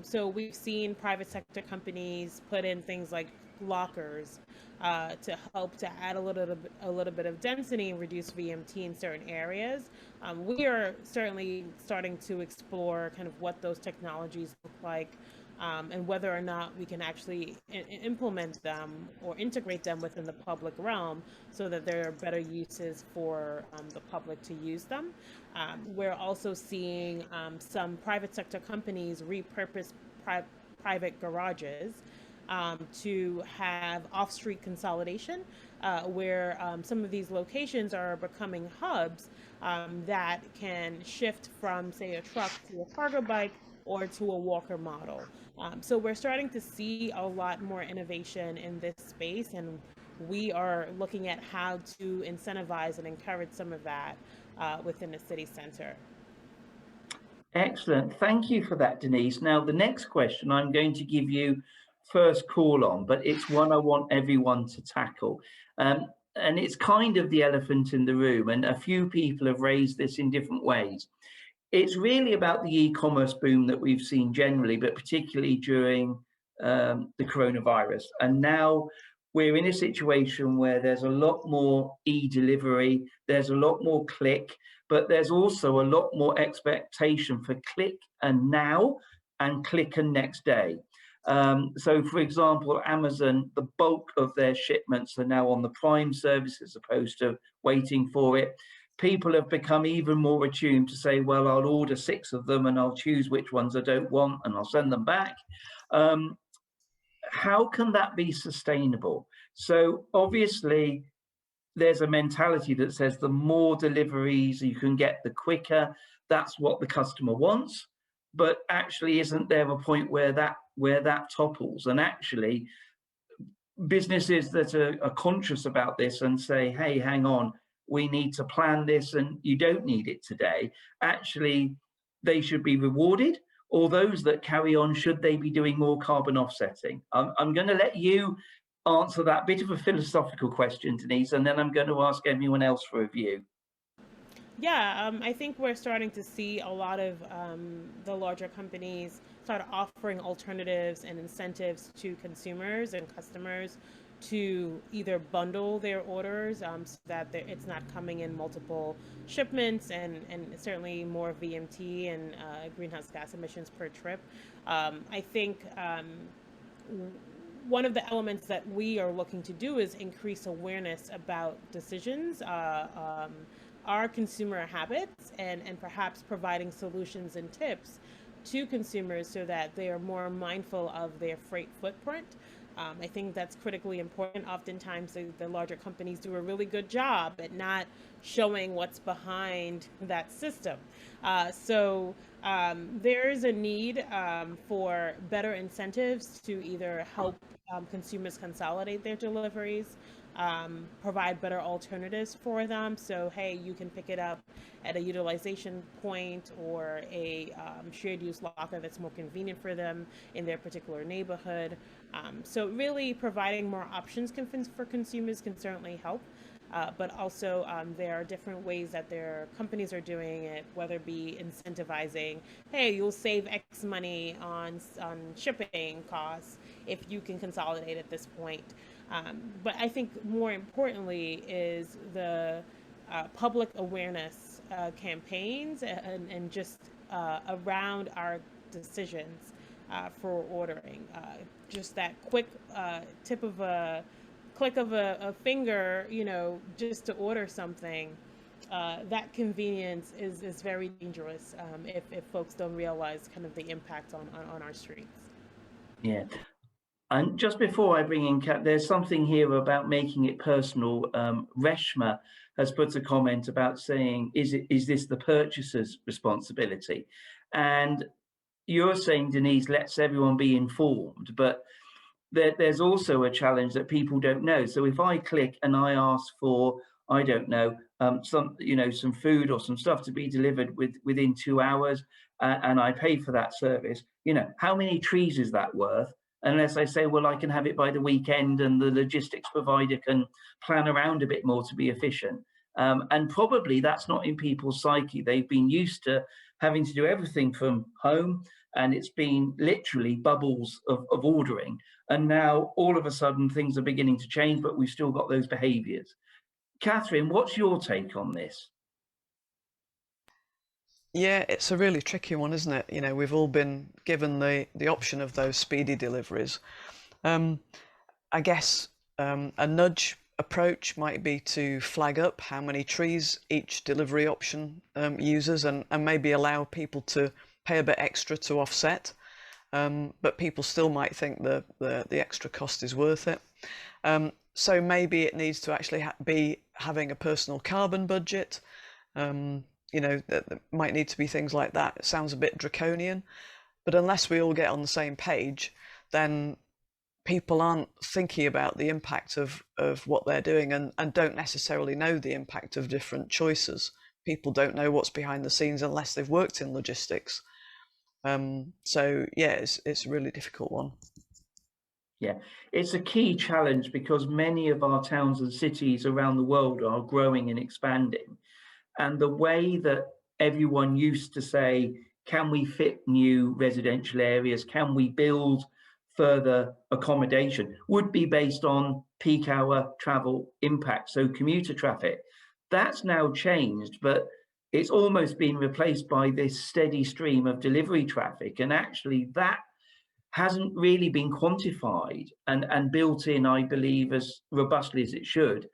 Speaker 3: So we've seen private sector companies put in things like lockers to help to add a little bit of density and reduce VMT in certain areas. We are certainly starting to explore kind of what those technologies look like, and whether or not we can actually implement them or integrate them within the public realm so that there are better uses for the public to use them. We're also seeing some private sector companies repurpose private garages to have off-street consolidation, where some of these locations are becoming hubs that can shift from, say, a truck to a cargo bike or to a walker model. So we're starting to see a lot more innovation in this space, and we are looking at how to incentivize and encourage some of that within the city center.
Speaker 1: Excellent. Thank you for that, Diniece. Now, the next question I'm going to give you first call on, but it's one I want everyone to tackle. And it's kind of the elephant in the room, and a few people have raised this in different ways. It's really about the e-commerce boom that we've seen generally, but particularly during the coronavirus. And now we're in a situation where there's a lot more e-delivery, there's a lot more click, but there's also a lot more expectation for click and now and click and next day. So for example, Amazon, the bulk of their shipments are now on the Prime service as opposed to waiting for it. People have become even more attuned to say, well, I'll order 6 of them and I'll choose which ones I don't want and I'll send them back. How can that be sustainable? So obviously, there's a mentality that says the more deliveries you can get, the quicker. That's what the customer wants. But actually, isn't there a point where that topples? And actually, businesses that are conscious about this and say, hey, hang on, we need to plan this and you don't need it today, actually, they should be rewarded. Or those that carry on, should they be doing more carbon offsetting? I'm going to let you answer that bit of a philosophical question, Diniece, and then I'm going to ask everyone else for a view.
Speaker 3: Yeah, I think we're starting to see a lot of the larger companies start offering alternatives and incentives to consumers and customers to either bundle their orders so that it's not coming in multiple shipments and certainly more VMT and greenhouse gas emissions per trip. I think one of the elements that we are looking to do is increase awareness about decisions, our consumer habits, and perhaps providing solutions and tips to consumers so that they are more mindful of their freight footprint. I think that's critically important. Oftentimes, the larger companies do a really good job at not showing what's behind that system. So there is a need for better incentives to either help consumers consolidate their deliveries, provide better alternatives for them. So, hey, you can pick it up at a utilization point or a shared use locker that's more convenient for them in their particular neighborhood. So really providing more options for consumers can certainly help. But also there are different ways that their companies are doing it, whether it be incentivizing, hey, you'll save X money on shipping costs if you can consolidate at this point. But I think more importantly is the public awareness campaigns and just around our decisions for ordering. Just that quick click of a finger, just to order something. That convenience is very dangerous if folks don't realize kind of the impact on our streets.
Speaker 1: Yeah. And just before I bring in Kat, there's something here about making it personal. Reshma has put a comment about saying, is this the purchaser's responsibility? And you're saying, Diniece, let's everyone be informed, but there's also a challenge that people don't know. So if I click and I ask for, I don't know, some food or some stuff to be delivered within 2 hours, and I pay for that service, how many trees is that worth? Unless I say, well, I can have it by the weekend and the logistics provider can plan around a bit more to be efficient. And probably that's not in people's psyche. They've been used to having to do everything from home, and it's been literally bubbles of ordering. And now all of a sudden things are beginning to change, but we've still got those behaviours. Catherine, what's your take on this?
Speaker 2: Yeah, it's a really tricky one, isn't it? You know, we've all been given the option of those speedy deliveries. I guess a nudge approach might be to flag up how many trees each delivery option uses, and maybe allow people to pay a bit extra to offset. But people still might think the extra cost is worth it. So maybe it needs to actually be having a personal carbon budget. You know, there might need to be things like that. It sounds a bit draconian, but unless we all get on the same page, then people aren't thinking about the impact of what they're doing, and don't necessarily know the impact of different choices. People don't know what's behind the scenes unless they've worked in logistics. So yeah, it's a really difficult one.
Speaker 1: Yeah, it's a key challenge because many of our towns and cities around the world are growing and expanding. And the way that everyone used to say, can we fit new residential areas? Can we build further accommodation? Would be based on peak hour travel impact, so commuter traffic. That's now changed, but it's almost been replaced by this steady stream of delivery traffic. And actually that hasn't really been quantified and built in, I believe, as robustly as it should.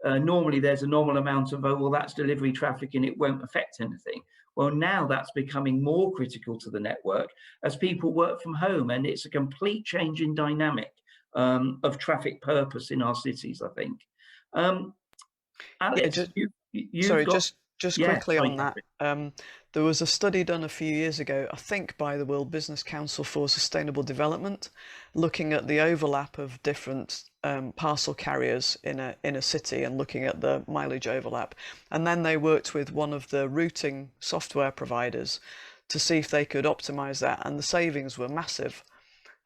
Speaker 1: Normally there's a normal amount of, oh, well, that's delivery traffic and it won't affect anything. Well, now that's becoming more critical to the network as people work from home, and it's a complete change in dynamic of traffic purpose in our cities, I think. Alex,
Speaker 2: Sorry,
Speaker 1: got...
Speaker 2: just quickly on that. There was a study done a few years ago, I think by the World Business Council for Sustainable Development, looking at the overlap of different parcel carriers in a city and looking at the mileage overlap. And then they worked with one of the routing software providers to see if they could optimize that, and the savings were massive.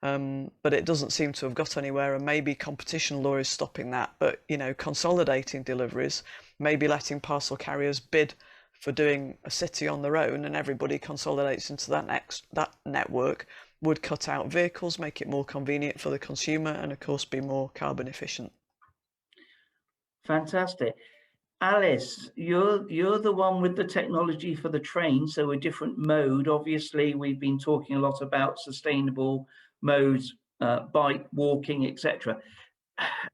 Speaker 2: But it doesn't seem to have got anywhere, and maybe competition law is stopping that. But, you know, consolidating deliveries, maybe letting parcel carriers bid for doing a city on their own, and everybody consolidates into that network, would cut out vehicles, make it more convenient for the consumer, and of course be more carbon efficient.
Speaker 1: Fantastic. Alice, you're the one with the technology for the train, so a different mode. Obviously, we've been talking a lot about sustainable modes, bike, walking, etc.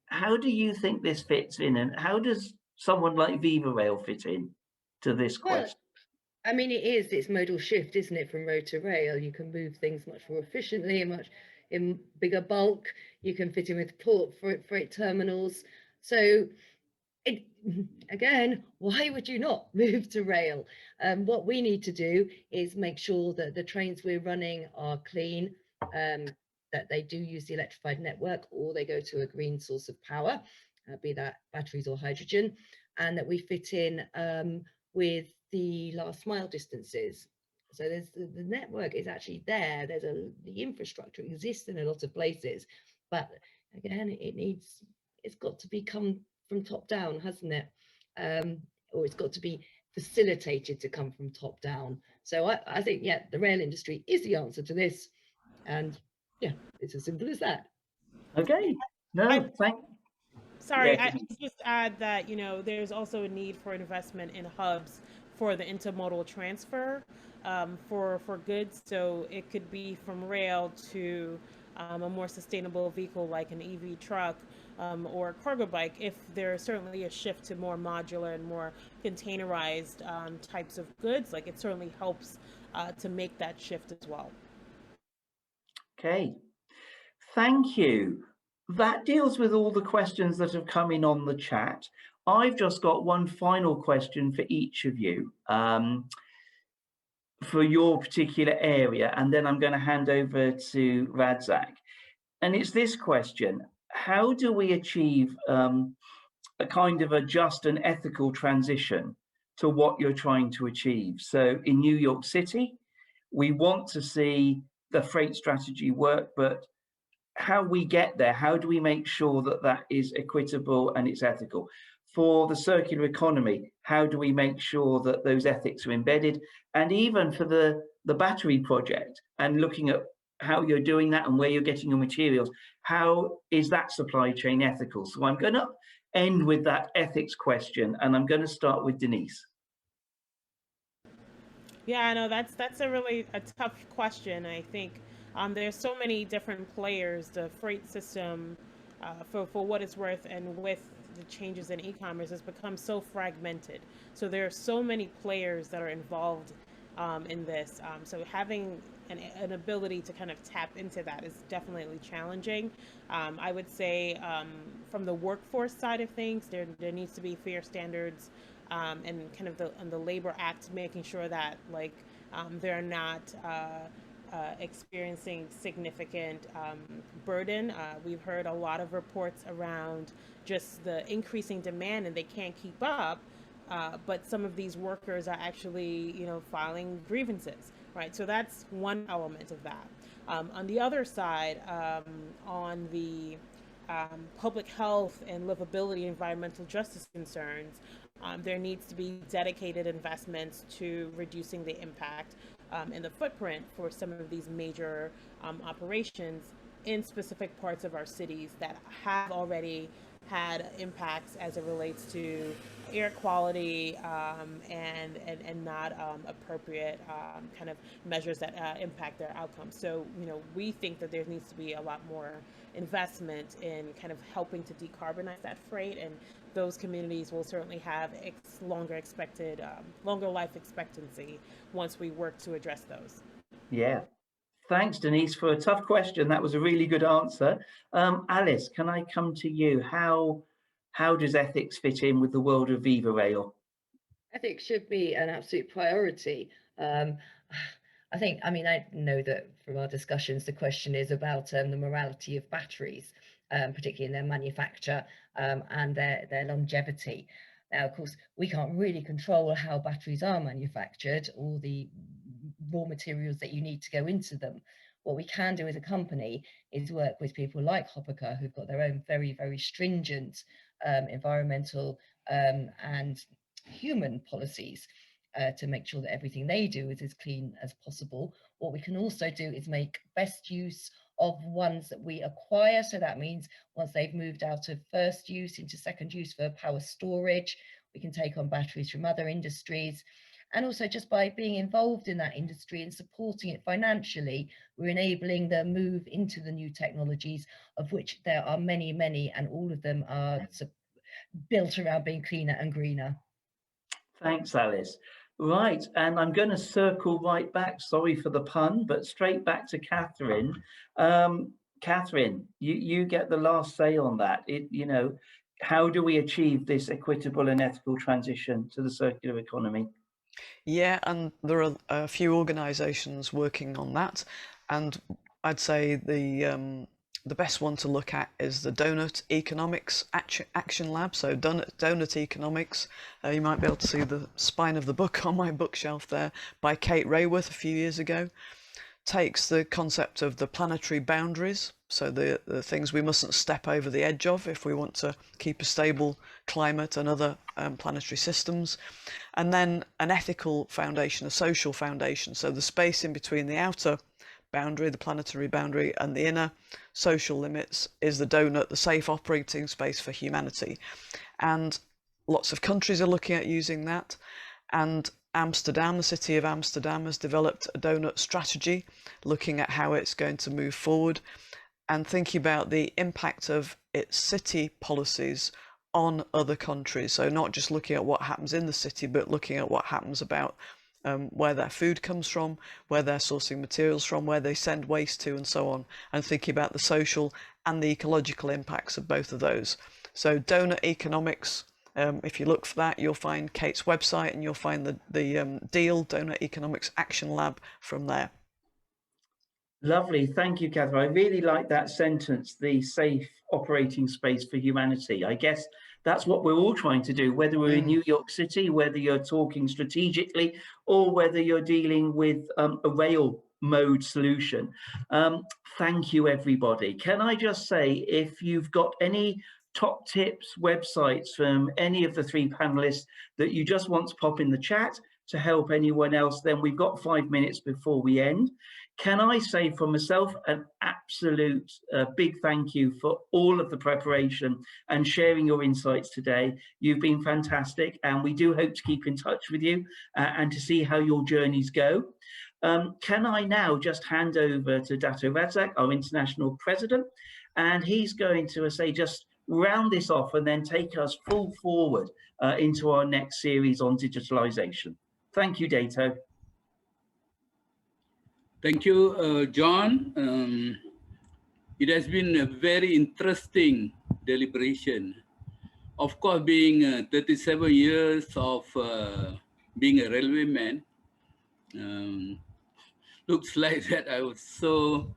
Speaker 1: How do you think this fits in, and how does someone like Vivarail fit in to this question?
Speaker 4: I mean, it's modal shift, isn't it, from road to rail? You can move things much more efficiently and much in bigger bulk. You can fit in with port freight terminals. So again, why would you not move to rail? What we need to do is make sure that the trains we're running are clean, that they do use the electrified network, or they go to a green source of power, be that batteries or hydrogen, and that we fit in with the last mile distances. So there's the network is actually there. The infrastructure exists in a lot of places, but again, it's got to become from top down, hasn't it? Or it's got to be facilitated to come from top down. So I think, yeah, the rail industry is the answer to this. And yeah, it's as simple as that.
Speaker 1: Okay. No,
Speaker 3: Sorry,
Speaker 1: Yeah,
Speaker 3: I just add that, you know, there's also a need for investment in hubs for the intermodal transfer for goods. So it could be from rail to a more sustainable vehicle like an EV truck or a cargo bike, if there's certainly a shift to more modular and more containerized types of goods. Like, it certainly helps to make that shift as well.
Speaker 1: Okay, thank you. That deals with all the questions that have come in on the chat. I've just got one final question for each of you for your particular area, and then I'm going to hand over to Radzak. And it's this question: how do we achieve a kind of a just and ethical transition to what you're trying to achieve? So in New York City, we want to see the freight strategy work, but how we get there, how do we make sure that that is equitable and it's ethical? for the circular economy, how do we make sure that those ethics are embedded? And even for the battery project, and looking at how you're doing that and where you're getting your materials, how is that supply chain ethical? So I'm going to end with that ethics question, and I'm going to start with Diniece.
Speaker 3: Yeah, no, that's a really a tough question. I think there's so many different players. The freight system, for what it's worth, and with the changes in e-commerce, has become so fragmented. So there are so many players that are involved in this. So having an ability to kind of tap into that is definitely challenging. I would say from the workforce side of things, there needs to be fair standards and kind of the Labor Act, making sure that like they're not experiencing significant burden. We've heard a lot of reports around just the increasing demand and they can't keep up. But some of these workers are actually, filing grievances, right? So that's one element of that. On the other side, on the public health and livability, environmental justice concerns, there needs to be dedicated investments to reducing the impact and the footprint for some of these major operations in specific parts of our cities that have already had impacts as it relates to air quality and not appropriate kind of measures that impact their outcomes. So, we think that there needs to be a lot more investment in kind of helping to decarbonize that freight, and those communities will certainly have longer life expectancy once we work to address those.
Speaker 1: Yeah. Thanks, Diniece, for a tough question. That was a really good answer. Alice, can I come to you? How does ethics fit in with the world of Vivarail?
Speaker 4: Ethics should be an absolute priority. I know that from our discussions, the question is about the morality of batteries, particularly in their manufacture and their longevity. Now, of course, we can't really control how batteries are manufactured or the raw materials that you need to go into them. What we can do as a company is work with people like Hoppeker, who've got their own very, very stringent environmental and human policies to make sure that everything they do is as clean as possible. What we can also do is make best use of ones that we acquire. So that means once they've moved out of first use into second use for power storage, we can take on batteries from other industries. And also just by being involved in that industry and supporting it financially, we're enabling the move into the new technologies, of which there are many, many, and all of them are built around being cleaner and greener.
Speaker 1: Thanks, Alice. Right, and I'm going to circle right back, sorry for the pun, but straight back to Catherine. Catherine, you get the last say on that. How do we achieve this equitable and ethical transition to the circular economy?
Speaker 2: Yeah, and there are a few organisations working on that, and I'd say the best one to look at is the Donut Economics Action Lab. So Donut Economics, you might be able to see the spine of the book on my bookshelf there, by Kate Rayworth a few years ago. Takes the concept of the planetary boundaries, so the things we mustn't step over the edge of if we want to keep a stable climate and other planetary systems, and then an ethical foundation, a social foundation, so the space in between the outer boundary, the planetary boundary, and the inner social limits is the donut, the safe operating space for humanity. And lots of countries are looking at using that, and Amsterdam, the city of Amsterdam, has developed a donut strategy, looking at how it's going to move forward and thinking about the impact of its city policies on other countries. So not just looking at what happens in the city, but looking at what happens about where their food comes from, where they're sourcing materials from, where they send waste to, and so on, and thinking about the social and the ecological impacts of both of those. So Donut Economics, if you look for that, you'll find Kate's website, and you'll find the deal, Donut Economics Action Lab, from there.
Speaker 1: Lovely, thank you, Catherine. I really like that sentence, the safe operating space for humanity. I guess that's what we're all trying to do, whether we're in New York City, whether you're talking strategically, or whether you're dealing with a rail mode solution. Thank you, everybody. Can I just say, if you've got any top tips, websites from any of the three panelists that you just want to pop in the chat to help anyone else, then we've got 5 minutes before we end. Can I say for myself an absolute big thank you for all of the preparation and sharing your insights today. You've been fantastic, and we do hope to keep in touch with you and to see how your journeys go. Can I now just hand over to Dato Razak, our international president, and he's going to say just round this off and then take us full forward into our next series on digitalization. Thank you, Dato.
Speaker 5: Thank you, John. It has been a very interesting deliberation. Of course, being 37 years of being a railwayman, looks like that I was so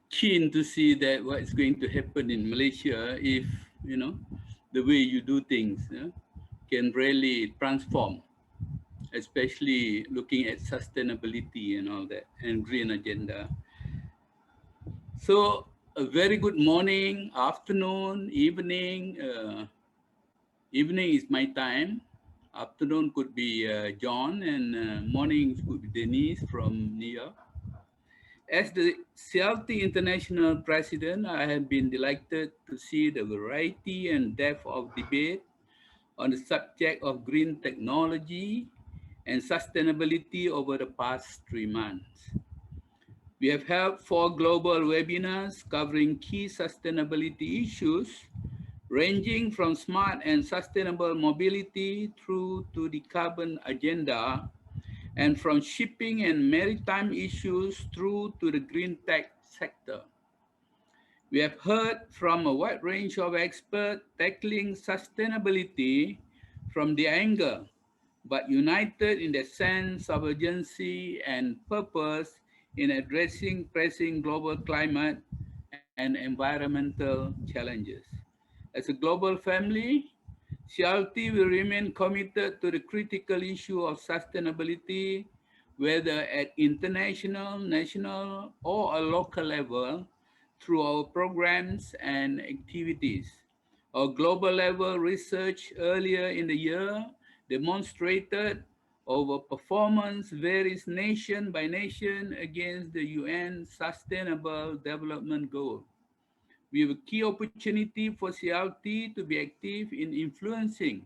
Speaker 5: keen to see that what's going to happen in Malaysia if, you know, the way you do things can really transform, especially looking at sustainability and all that, and green agenda. So a very good morning, afternoon, evening. Evening is my time. Afternoon could be John, and morning could be Diniece from New York. As the CILT International President, I have been delighted to see the variety and depth of debate on the subject of green technology and sustainability over the past 3 months. We have held 4 global webinars covering key sustainability issues, ranging from smart and sustainable mobility through to the carbon agenda, and from shipping and maritime issues through to the green tech sector. We have heard from a wide range of experts tackling sustainability from the angle, but united in the sense of urgency and purpose in addressing pressing global climate and environmental challenges. As a global family, CILT will remain committed to the critical issue of sustainability, whether at international, national, or a local level, through our programs and activities. Our global level research earlier in the year demonstrated our performance varies nation by nation against the UN Sustainable Development Goal. We have a key opportunity for CILT to be active in influencing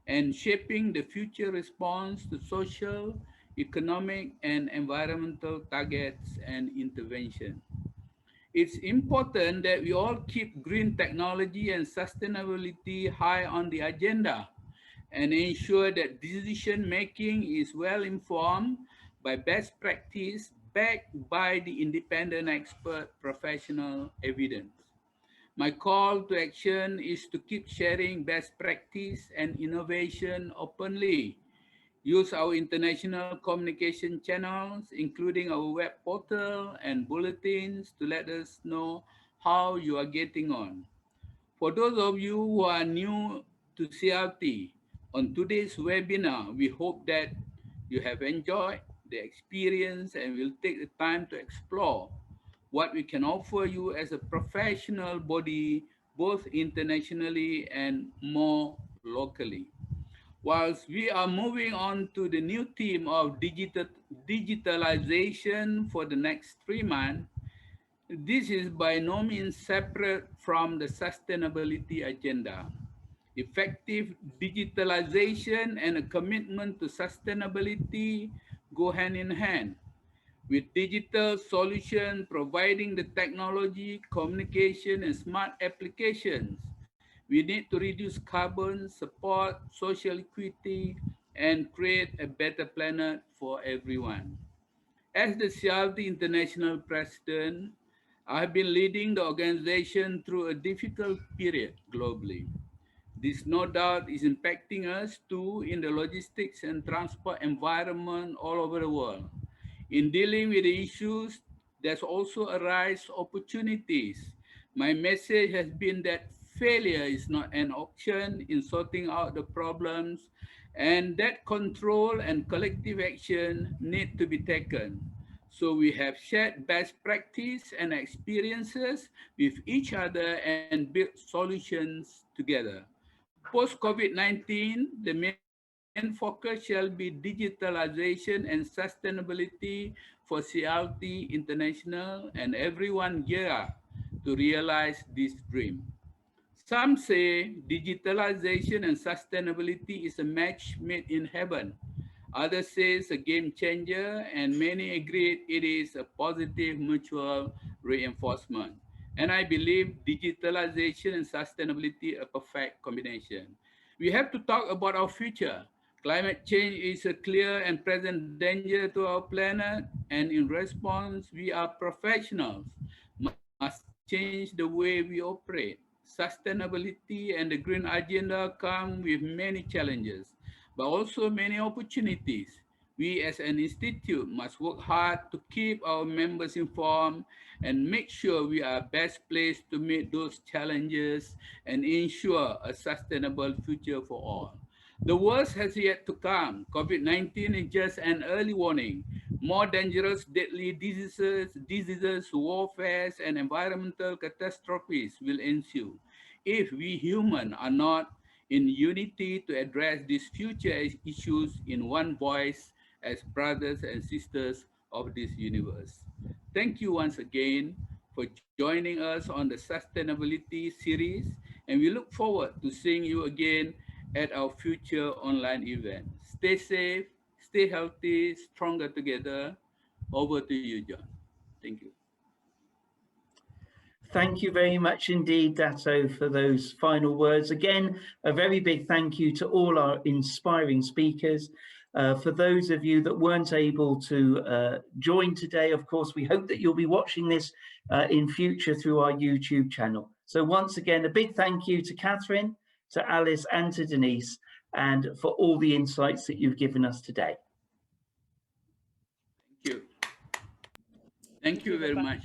Speaker 5: and shaping the future response to social, economic, and environmental targets and intervention. It's important that we all keep green technology and sustainability high on the agenda and ensure that decision-making is well informed by best practice backed by the independent expert professional evidence. My call to action is to keep sharing best practice and innovation openly. Use our international communication channels, including our web portal and bulletins, to let us know how you are getting on. For those of you who are new to CILT, on today's webinar, we hope that you have enjoyed the experience and will take the time to explore what we can offer you as a professional body, both internationally and more locally. Whilst we are moving on to the new theme of digitalization for the next 3 months, this is by no means separate from the sustainability agenda. Effective digitalization and a commitment to sustainability go hand in hand. With digital solutions providing the technology, communication, and smart applications, we need to reduce carbon, support social equity, and create a better planet for everyone. As the CILT International President, I have been leading the organization through a difficult period globally. This no doubt is impacting us too in the logistics and transport environment all over the world. In dealing with the issues, there's also arise opportunities. My message has been that failure is not an option in sorting out the problems, and that control and collective action need to be taken. So we have shared best practice and experiences with each other and built solutions together. Post-COVID-19, the main focus shall be digitalization and sustainability for CILT International and everyone gear up to realize this dream. Some say digitalization and sustainability is a match made in heaven. Others say it's a game changer, and many agree it is a positive mutual reinforcement. And I believe digitalization and sustainability are a perfect combination. We have to talk about our future. Climate change is a clear and present danger to our planet, and in response, we are professionals must change the way we operate. Sustainability and the green agenda come with many challenges, but also many opportunities. We as an institute must work hard to keep our members informed and make sure we are best placed to meet those challenges and ensure a sustainable future for all. The worst has yet to come. COVID-19 is just an early warning. More dangerous, deadly diseases, warfares, and environmental catastrophes will ensue if we humans are not in unity to address these future issues in one voice as brothers and sisters of this universe. Thank you once again for joining us on the sustainability series, and we look forward to seeing you again at our future online event. Stay safe, stay healthy, stronger together. Over to you, John. Thank you.
Speaker 1: Thank you very much indeed, Dato, for those final words. Again, a very big thank you to all our inspiring speakers. For those of you that weren't able to join today, of course, we hope that you'll be watching this in future through our YouTube channel. So once again, a big thank you to Catherine, to Alice, and to Diniece, and for all the insights that you've given us today.
Speaker 5: Thank you. Thank you very much.